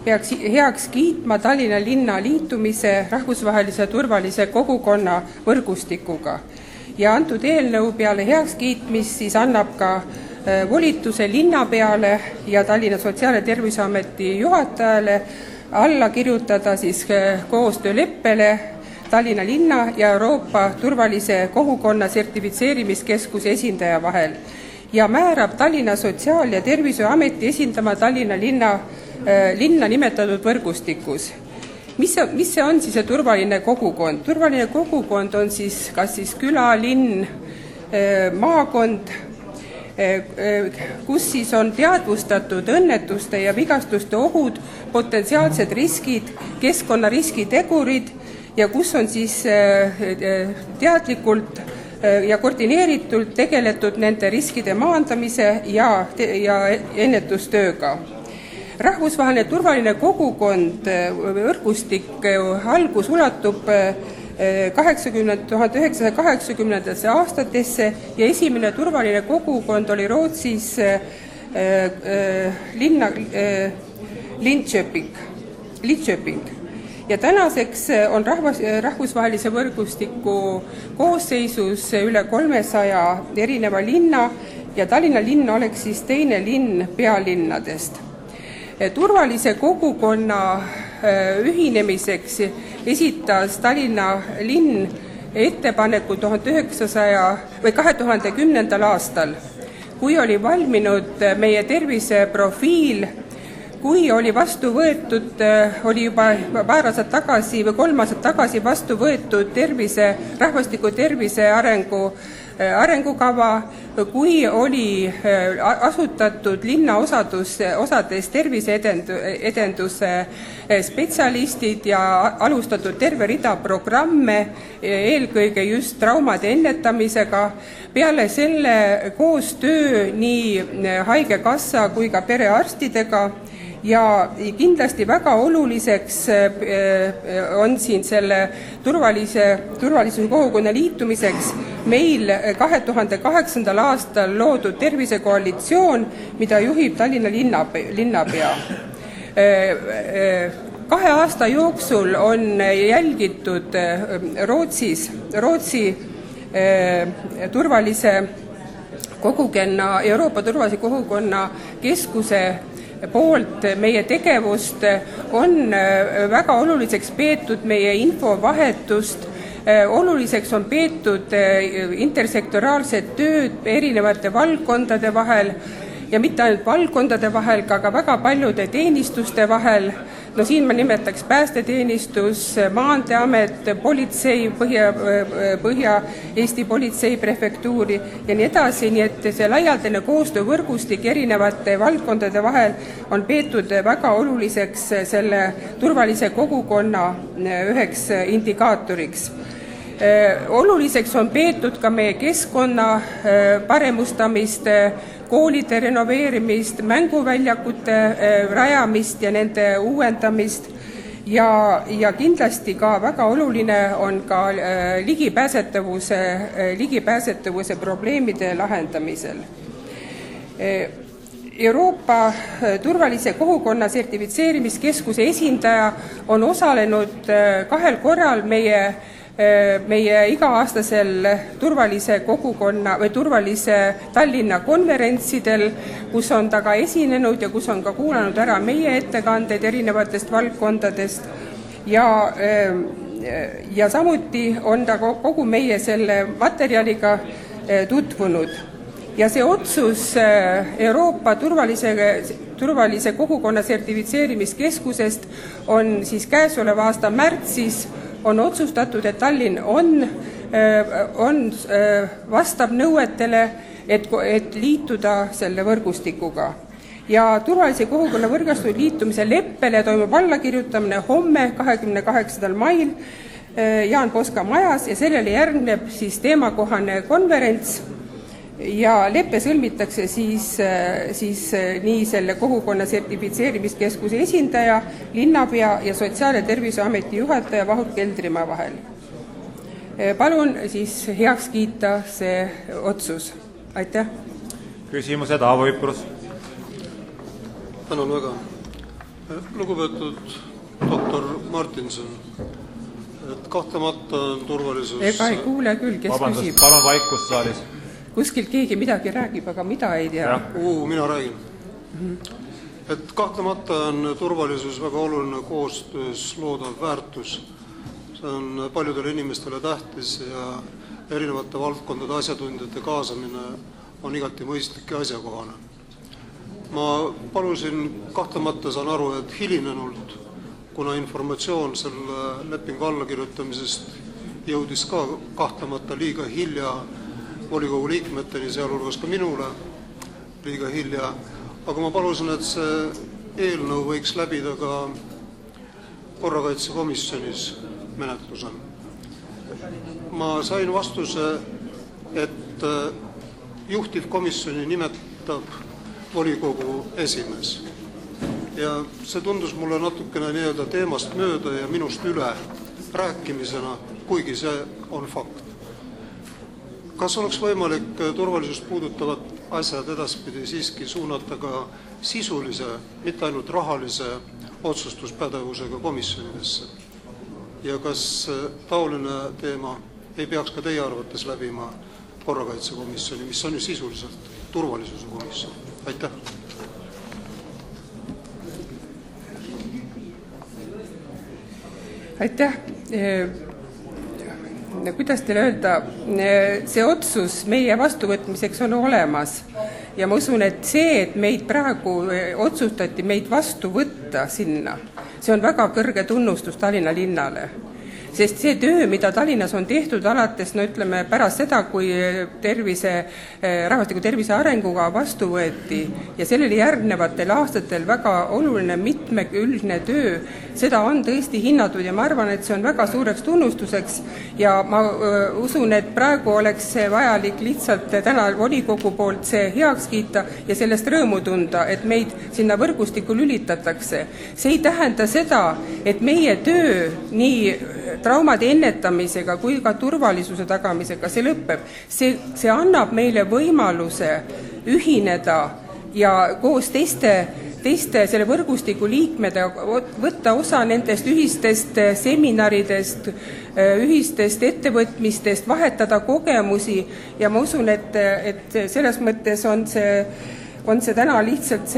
peaks heaks kiitma Tallinna linna liitumise rahvusvahelise turvalise kogukonna võrgustikuga. Ja antud eelnõu peale heaks kiitmist siis annab ka volituse linnapeale ja Tallinna Sotsiaal- ja Terviseameti juhatajale alla kirjutada siis koostööleppele Tallinna linna ja Euroopa turvalise kogukonna sertifitseerimiskeskuse esindaja vahel ja määrab Tallinna Sotsiaal- ja Tervishoiuameti esindama Tallinna linna nimetatud võrgustikus. Mis see on siis see turvaline kogukond? Turvaline kogukond on siis kas siis küla, linn, maakond, kus siis on teadvustatud õnnetuste ja vigastuste ohud, potentsiaalsed riskid, keskkonnariskitegurid ja kus on siis teadlikult ja koordineeritult tegeletud nende riskide maandamise ja ennetustööga. Rahvusvaheline turvaline kogukond, võrgustik algus ulatub 1980. aastatesse ja esimene turvaline kogukond oli Rootsis Linköping. Ja tänaseks on rahvusvahelise võrgustiku koosseisus üle 300 erineva linna ja Tallinna linn oleks siis teine linn pealinnadest. Turvalise kogukonna ühinemiseks esitas Tallinna linn ettepaneku 2010. aastal, kui oli valminud meie terviseprofiil, kui oli vastu võetud, oli juba paar aastat tagasi või 3 aastat tagasi vastu võetud rahvastiku tervise arengukava, kui oli asutatud linnaosades terviseedenduse spetsialistid ja alustatud terve rida programme, eelkõige just traumade ennetamisega. Peale selle koostöö nii haigekassa kui ka perearstidega ja kindlasti väga oluliseks on siin selle turvalisuse kogukonna liitumiseks meil 2008. aastal loodud tervisekoalitsioon, mida juhib Tallinna linnapea. 2 aasta jooksul on jälgitud Rootsi turvalise kogukonna, Euroopa turvalise kogukonna keskuse poolt meie tegevust, on väga oluliseks peetud meie infovahetust, oluliseks on peetud intersektoraalset tööd erinevate valdkondade vahel ja mitte ainult valdkondade vahel, aga väga paljude teenistuste vahel. No siin ma nimetaks päästeteenistus, Maanteeamet, politsei, Põhja-Eesti politsei prefektuuri ja nii edasi, nii et see laialdane koostöövõrgustik erinevate valdkondade vahel on peetud väga oluliseks selle turvalise kogukonna üheks indikaatoriks. Oluliseks on peetud ka meie keskkonna paremustamist, koolide renoveerimist, mänguväljakute rajamist ja nende uuendamist ja kindlasti ka väga oluline on ka ligipääsetavuse probleemide lahendamisel. Euroopa turvalise kogukonna sertifitseerimiskeskuse esindaja on osalenud 2 korral meie iga-aastasel turvalise kogukonna või turvalise Tallinna konverentsidel, kus on ta ka esinenud ja kus on ka kuulanud ära meie ettekandeid erinevatest valdkondadest ja samuti on ta kogu meie selle materjaliga tutvunud. Ja see otsus Euroopa turvalise kogukonna sertifitseerimiskeskusest on siis käesoleva aasta märtsis on otsustatud, et Tallinn vastab nõuetele, et liituda selle võrgustikuga. Ja turvalise kogukonna võrgustiku liitumise leppele toimub allakirjutamine homme, 28. mail Jaan Poska majas ja sellele järgneb siis teemakohane konverents ja leppe sõlmitakse siis nii selle kogukonna sertifitseerimiskeskuse esindaja, linnapea ja Sotsiaal- ja Terviseameti juhataja Vahur Keldrimaa vahel. Palun siis heaks kiita see otsus. Aitäh! Küsimused, Aavo Üprus. Tänan väga. Lugupeetud doktor Martinson, et kahtlemata on turvalisus... Ega ei kuule küll, kes küsib. Palun vaikust saalis. Kuskil keegi midagi räägib, aga mida ei tea. Mina räägin. Et kahtlemata on turvalisus väga oluline koostöös loodav väärtus. See on paljudele inimestele tähtis ja erinevate valdkondade asjatundjate kaasamine on igati mõistlik ja asjakohane. Ma palusin, kahtlemata saan aru, et hilinenult, kuna informatsioon selle lepingu allakirjutamisest jõudis ka kahtlemata liiga hilja volikogu liikmeteni, sealhulgas ka minule liiga hilja, aga ma palusin, et see eelnõu võiks läbida ka korrakaitsekomisjonis menetluse. Ma sain vastuse et juhtivkomisjoni nimetab volikogu esimees. Ja see tundus mulle natukene nii-öelda teemast mööda ja minust üle rääkimisena, kuigi see on fakt. Kas oleks võimalik turvalisust puudutavat asjad edaspidi siiski suunata ka sisulise, mitte ainult rahalise otsustuspädevusega komisjonidesse? Ja kas taoline teema ei peaks ka teie arvates läbima korrakaitsekomisjoni, mis on ju sisuliselt turvalisuse komisjon? Aitäh! Aitäh! Kuidas teile öelda, see otsus meie vastuvõtmiseks on olemas ja ma usun, et see, et meid praegu otsustati meid vastu võtta sinna, see on väga kõrge tunnustus Tallinna linnale. Sest see töö, mida Tallinnas on tehtud alates, no ütleme, pärast seda, kui rahvastiku tervise arenguga vastu võeti ja sellele järgnevatel aastatel väga oluline mitmekülgne töö, seda on tõesti hinnatud ja ma arvan, et see on väga suureks tunnustuseks ja ma usun, et praegu oleks see vajalik lihtsalt täna volikogu poolt see heaks kiita ja sellest rõõmu tunda, et meid sinna võrgustikku lülitatakse. See ei tähenda seda, et meie töö nii traumade ennetamisega kui ka turvalisuse tagamisega see lõpeb. See annab meile võimaluse ühineda ja koos teiste selle võrgustiku liikmedega võtta osa nendest ühistest seminaridest, ühistest ettevõtmistest, vahetada kogemusi ja ma usun, et selles mõttes on see täna lihtsalt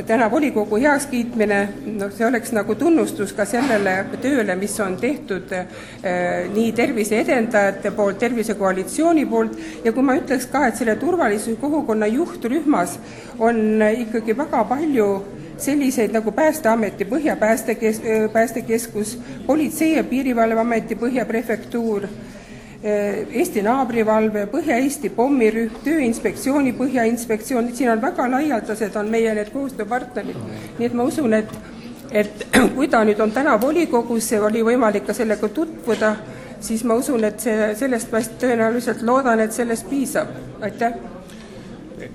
täna volikogu heakskiitmine, see oleks nagu tunnustus ka sellele tööle, mis on tehtud nii tervise edendajate poolt, tervisekoalitsiooni poolt ja kui ma ütleks ka, et selle turvalisuse kogukonna juhtrühmas on ikkagi väga palju selliseid nagu Päästeameti Põhjapäästekeskus, Politsei- ja Piirivalveameti Põhjaprefektuur, Eesti naabrivalve, Põhja-Eesti pommirühm, Tööinspektsiooni Põhjainspektsioon, siin on väga laialdased on meie need koostööpartnerid. Nii et ma usun, et kui ta nüüd on täna volikogus, see oli võimalik ka sellega tutvuda, siis ma usun, et sellest vast tõenäoliselt loodan, et sellest piisab. Aitäh!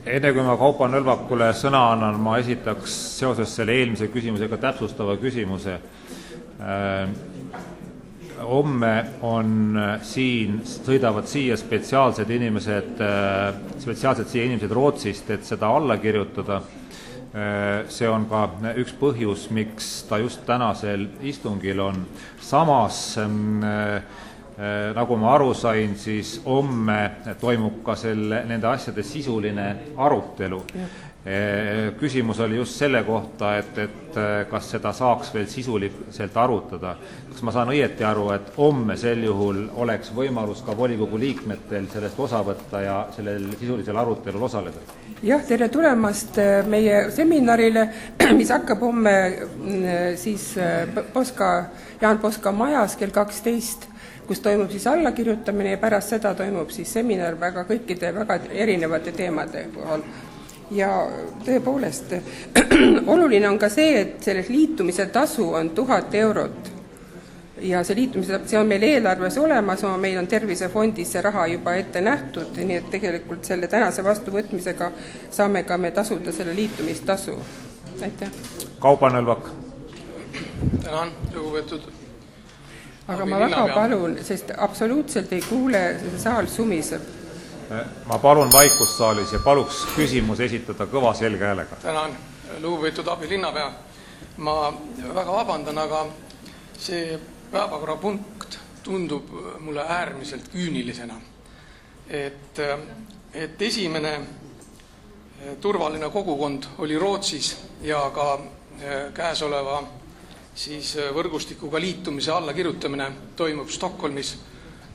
Enne kui ma Kaupo Nõlvakule sõna annan, ma esitaks seoses selle eelmise küsimusega täpsustava küsimuse. Homme on siin, sõidavad siia spetsiaalsed siia inimesed Rootsist, et seda alla kirjutada. See on ka üks põhjus, miks ta just tänasel istungil on. Samas, nagu ma aru sain, siis homme toimub ka nende asjade sisuline arutelu. Küsimus oli just selle kohta, et kas seda saaks veel sisuliselt arutada. Kas ma saan õieti aru, et homme sel juhul oleks võimalus ka volikogu liikmetel sellest osa võtta ja sellel sisulisel arutelul osaleda? Jah, tere tulemast meie seminarile, mis hakkab homme siis Jaan Poska majas kell 12, kus toimub siis allakirjutamine ja pärast seda toimub siis seminar kõikide väga erinevate teemade puhul. Ja tõepoolest, oluline on ka see, et selles liitumise tasu on 1000 eurot ja see on meil eelarves olemas, meil on tervisefondis see raha juba ette nähtud, nii et tegelikult selle tänase vastuvõtmisega saame ka me tasuda selle liitumistasu. Aitäh! Kaupo Nõlvak. Tänan, lugupeetud. Aga ma väga palun, sest absoluutselt ei kuule, see saal sumiseb. Ma palun vaikust saalis ja paluks küsimus esitada kõva selge häälega. Tänan, lugupeetud abilinnapea. Ma väga vabandan, aga see päevakorrapunkt tundub mulle äärmiselt küünilisena. Et esimene turvaline kogukond oli Rootsis ja ka käesoleva siis võrgustikuga liitumise allakirjutamine toimub Stockholmis,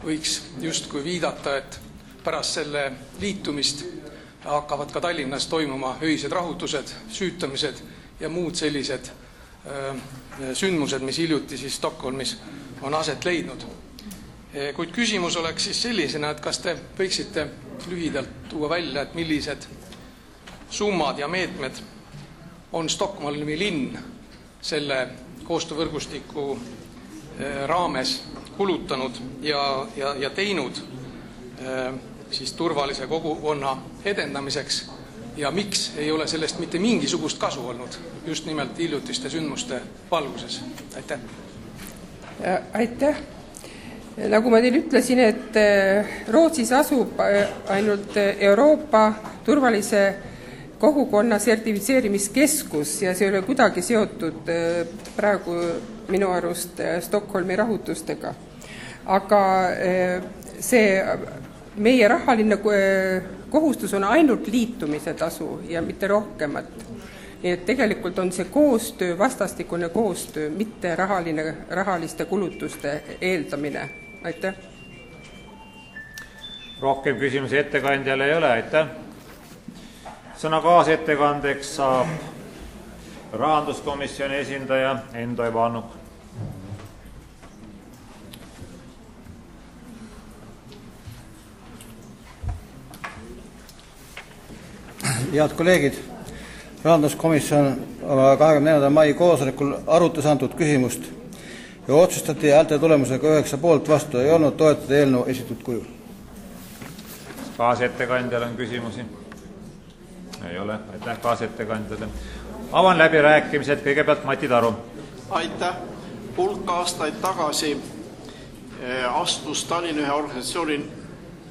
võiks justkui viidata, et pärast selle liitumist hakkavad ka Tallinnas toimuma öised rahutused, süütamised ja muud sellised sündmused, mis hiljuti siis Stockholmis on aset leidnud. Kuid küsimus oleks siis sellisena, et kas te võiksite lühidalt tuua välja, et millised summad ja meetmed on Stockholmi linn selle koostöövõrgustiku raames kulutanud ja teinud siis turvalise kogukonna edendamiseks ja miks ei ole sellest mitte mingisugust kasu olnud just nimelt hiljutiste sündmuste valguses? Aitäh! Aitäh! Nagu ma teile ütlesin, et Rootsis asub ainult Euroopa turvalise kogukonna sertifitseerimiskeskus ja see ei ole kuidagi seotud praegu minu arust Stockholmi rahutustega. Aga see meie rahaline kohustus on ainult liitumise tasu ja mitte rohkemat. Nii et tegelikult on see koostöö, vastastikune koostöö, mitte rahaliste kulutuste eeldamine. Aitäh! Rohkem küsimusi ettekandjale ei ole, aitäh! Sõna kaasettekandeks saab rahanduskomisjoni esindaja Endo Ivanuk. Head kolleegid, rahanduskomisjon 24. mai koosolekul arutas antud küsimust ja otsustati häälte tulemusega 9 poolt vastu ei olnud toetada eelnõu esitud kujul. Kaasettekandjal on küsimusi? Ei ole, aitäh kaasettekandjale. Avan läbirääkimised, kõigepealt Mati Taru. Aitäh! Hulk aastaid tagasi astus Tallinna ühe organisatsiooni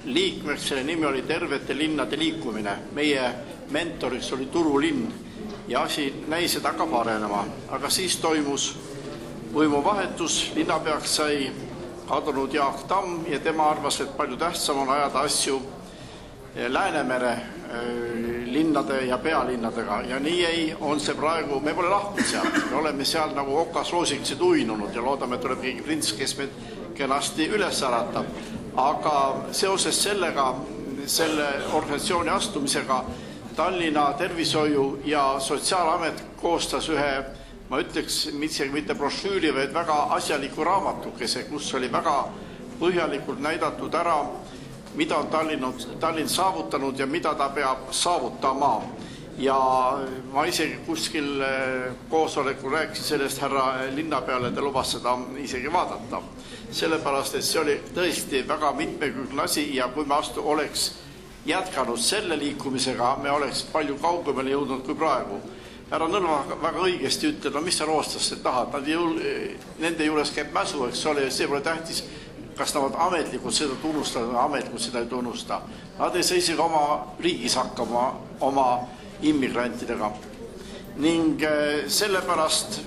liikmeks, selle nimi oli Tervete linnade liikumine. Meie mentoriks oli Turulinn ja asi näis, et hakkab arenema. Aga siis toimus võimuvahetus, linnapeaks sai kadunud Jaak Tamm ja tema arvas, et palju tähtsam on ajada asju Läänemere linnade ja pealinnadega ja nii on see praegu, me pole lahkunud sealt, me oleme seal nagu okas roosikesed uinunud ja loodame, et tuleb keegi prints, kes meid kenasti üles äratab. Aga seoses sellega, selle organisatsiooni astumisega Tallinna tervishoiu ja Sotsiaalamet koostas ühe, ma ütleks, mitte brošüüri, vaid väga asjaliku raamatukese, kus oli väga põhjalikult näidatud ära, mida on Tallinn saavutanud ja mida ta peab saavutama. Ja ma isegi kuskil koosolekul rääkisin sellest härra linnapeale, ta lubas seda isegi vaadata. Sellepärast, et see oli tõesti väga mitmekülgne asi ja kui me oleks jätkanud selle liikumisega, me oleks palju kaugemale jõudnud kui praegu. Härra Nõlva väga õigesti ütleb, no mis sa rootslaste tahad, nende juures käib mäsu, eks ole, see pole tähtis, kas nad ametlikult seda tunnustavad või ametlikult seda ei tunnusta. Nad ei saa isegi oma riigis hakkama oma immigrantidega. Ning sellepärast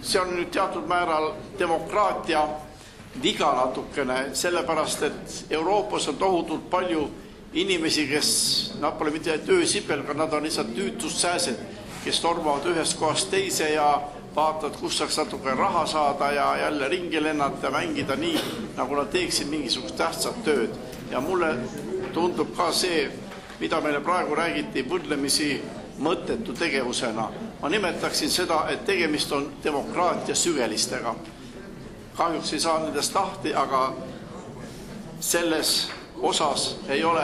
see on nüüd teatud määral demokraatia viga natukene, sellepärast, et Euroopas on tohutult palju inimesi, kes nad pole mitte töösipelga, nad on lihtsalt tüütussääsed, kes tormavad ühest kohast teise ja vaatavad, kus saaks natuke raha saada ja jälle ringi lennata ja mängida nii, nagu nad teeksid mingisugust tähtsat tööd. Ja mulle tundub ka see, mida meile praegu räägiti võrdlemisi mõttetu tegevusena. Ma nimetaksin seda, et tegemist on demokraatia sügelistega. Kahjuks ei saa nendest lahti, aga selles osas ei ole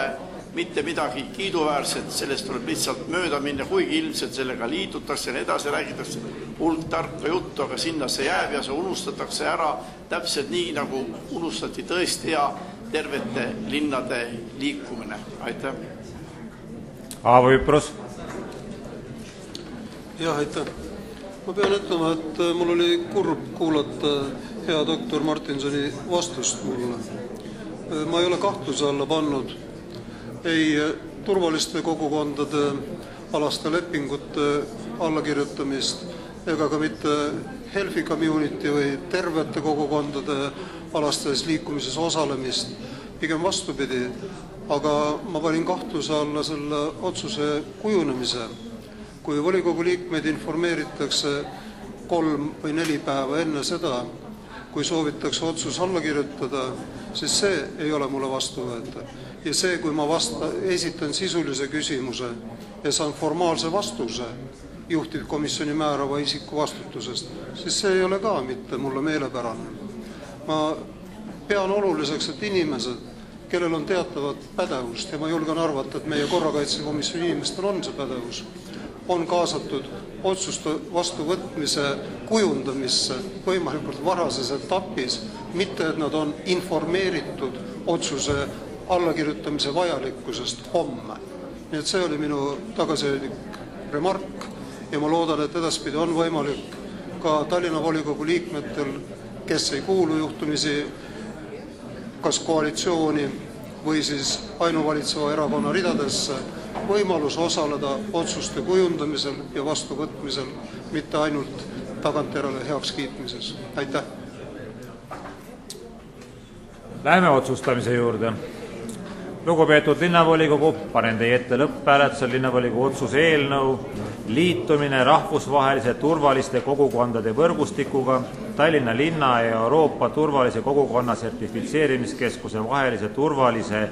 mitte midagi kiiduväärset, sellest tuleb lihtsalt mööda minna, kuigi ilmselt sellega liitutakse ja edasi räägitakse hulk tarka juttu, aga sinna see jääb ja see unustatakse ära täpselt nii, nagu unustati tõesti hea tervete linnade liikumine. Aitäh! Aavo Üprus. Jah, aitäh! Ma pean ütlema, et mul oli kurb kuulata hea doktor Martinsoni vastust mulle. Ma ei ole kahtluse alla pannud ei turvaliste kogukondade alaste lepingute allakirjutamist ega ka mitte Healthy Community või tervete kogukondade alastes liikumises osalemist, pigem vastupidi. Aga ma panin kahtluse alla selle otsuse kujunemise. Kui volikogu liikmeid informeeritakse 3 või 4 päeva enne seda, kui soovitakse otsus alla kirjutada, siis see ei ole mulle vastuvõetav. Ja see, kui ma esitan sisulise küsimuse ja saan formaalse vastuse juhtivkomisjoni määrava isiku vastutusest, siis see ei ole ka mitte mulle meelepärane. Ma pean oluliseks, et inimesed, kellel on teatavat pädevust, ja ma julgen arvata, et meie korrakaitsekomisjoni inimestel on see pädevus, on kaasatud otsuste vastuvõtmise kujundamisse võimalikult varases etapis, mitte et nad on informeeritud otsuse allakirjutamise vajalikkusest homme. Nii et see oli minu tagasihoidlik remark ja ma loodan, et edaspidi on võimalik ka Tallinna volikogu liikmetel, kes ei kuulu juhtumisi kas koalitsiooni või siis ainuvalitseva erakonna ridadesse, võimalus osaleda otsuste kujundamisel ja vastuvõtmisel, mitte ainult tagantjärele heakskiitmises. Aitäh! Läheme otsustamise juurde. Lugupeetud linnavolikogu, panen teie ette lõpphääletusel linnavolikogu otsuse eelnõu liitumine rahvusvahelise turvaliste kogukondade võrgustikuga, Tallinna linna ja Euroopa turvalise kogukonna sertifitseerimiskeskuse vahelise turvalise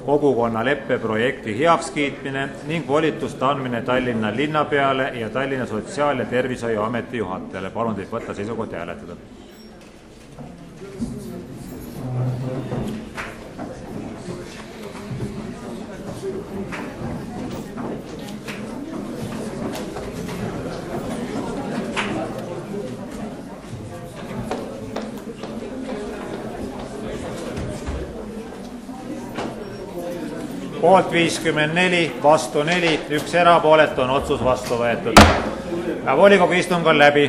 kogukonna leppeprojekti heakskiitmine ning volituste andmine Tallinna linnapeale ja Tallinna Sotsiaal- ja Tervishoiuameti juhatajale. Palun teid võtta seisukoht ja hääletada. Poolt 54, vastu 4, 1 erapooletu on otsus vastu võetud. Volikogu istung on läbi.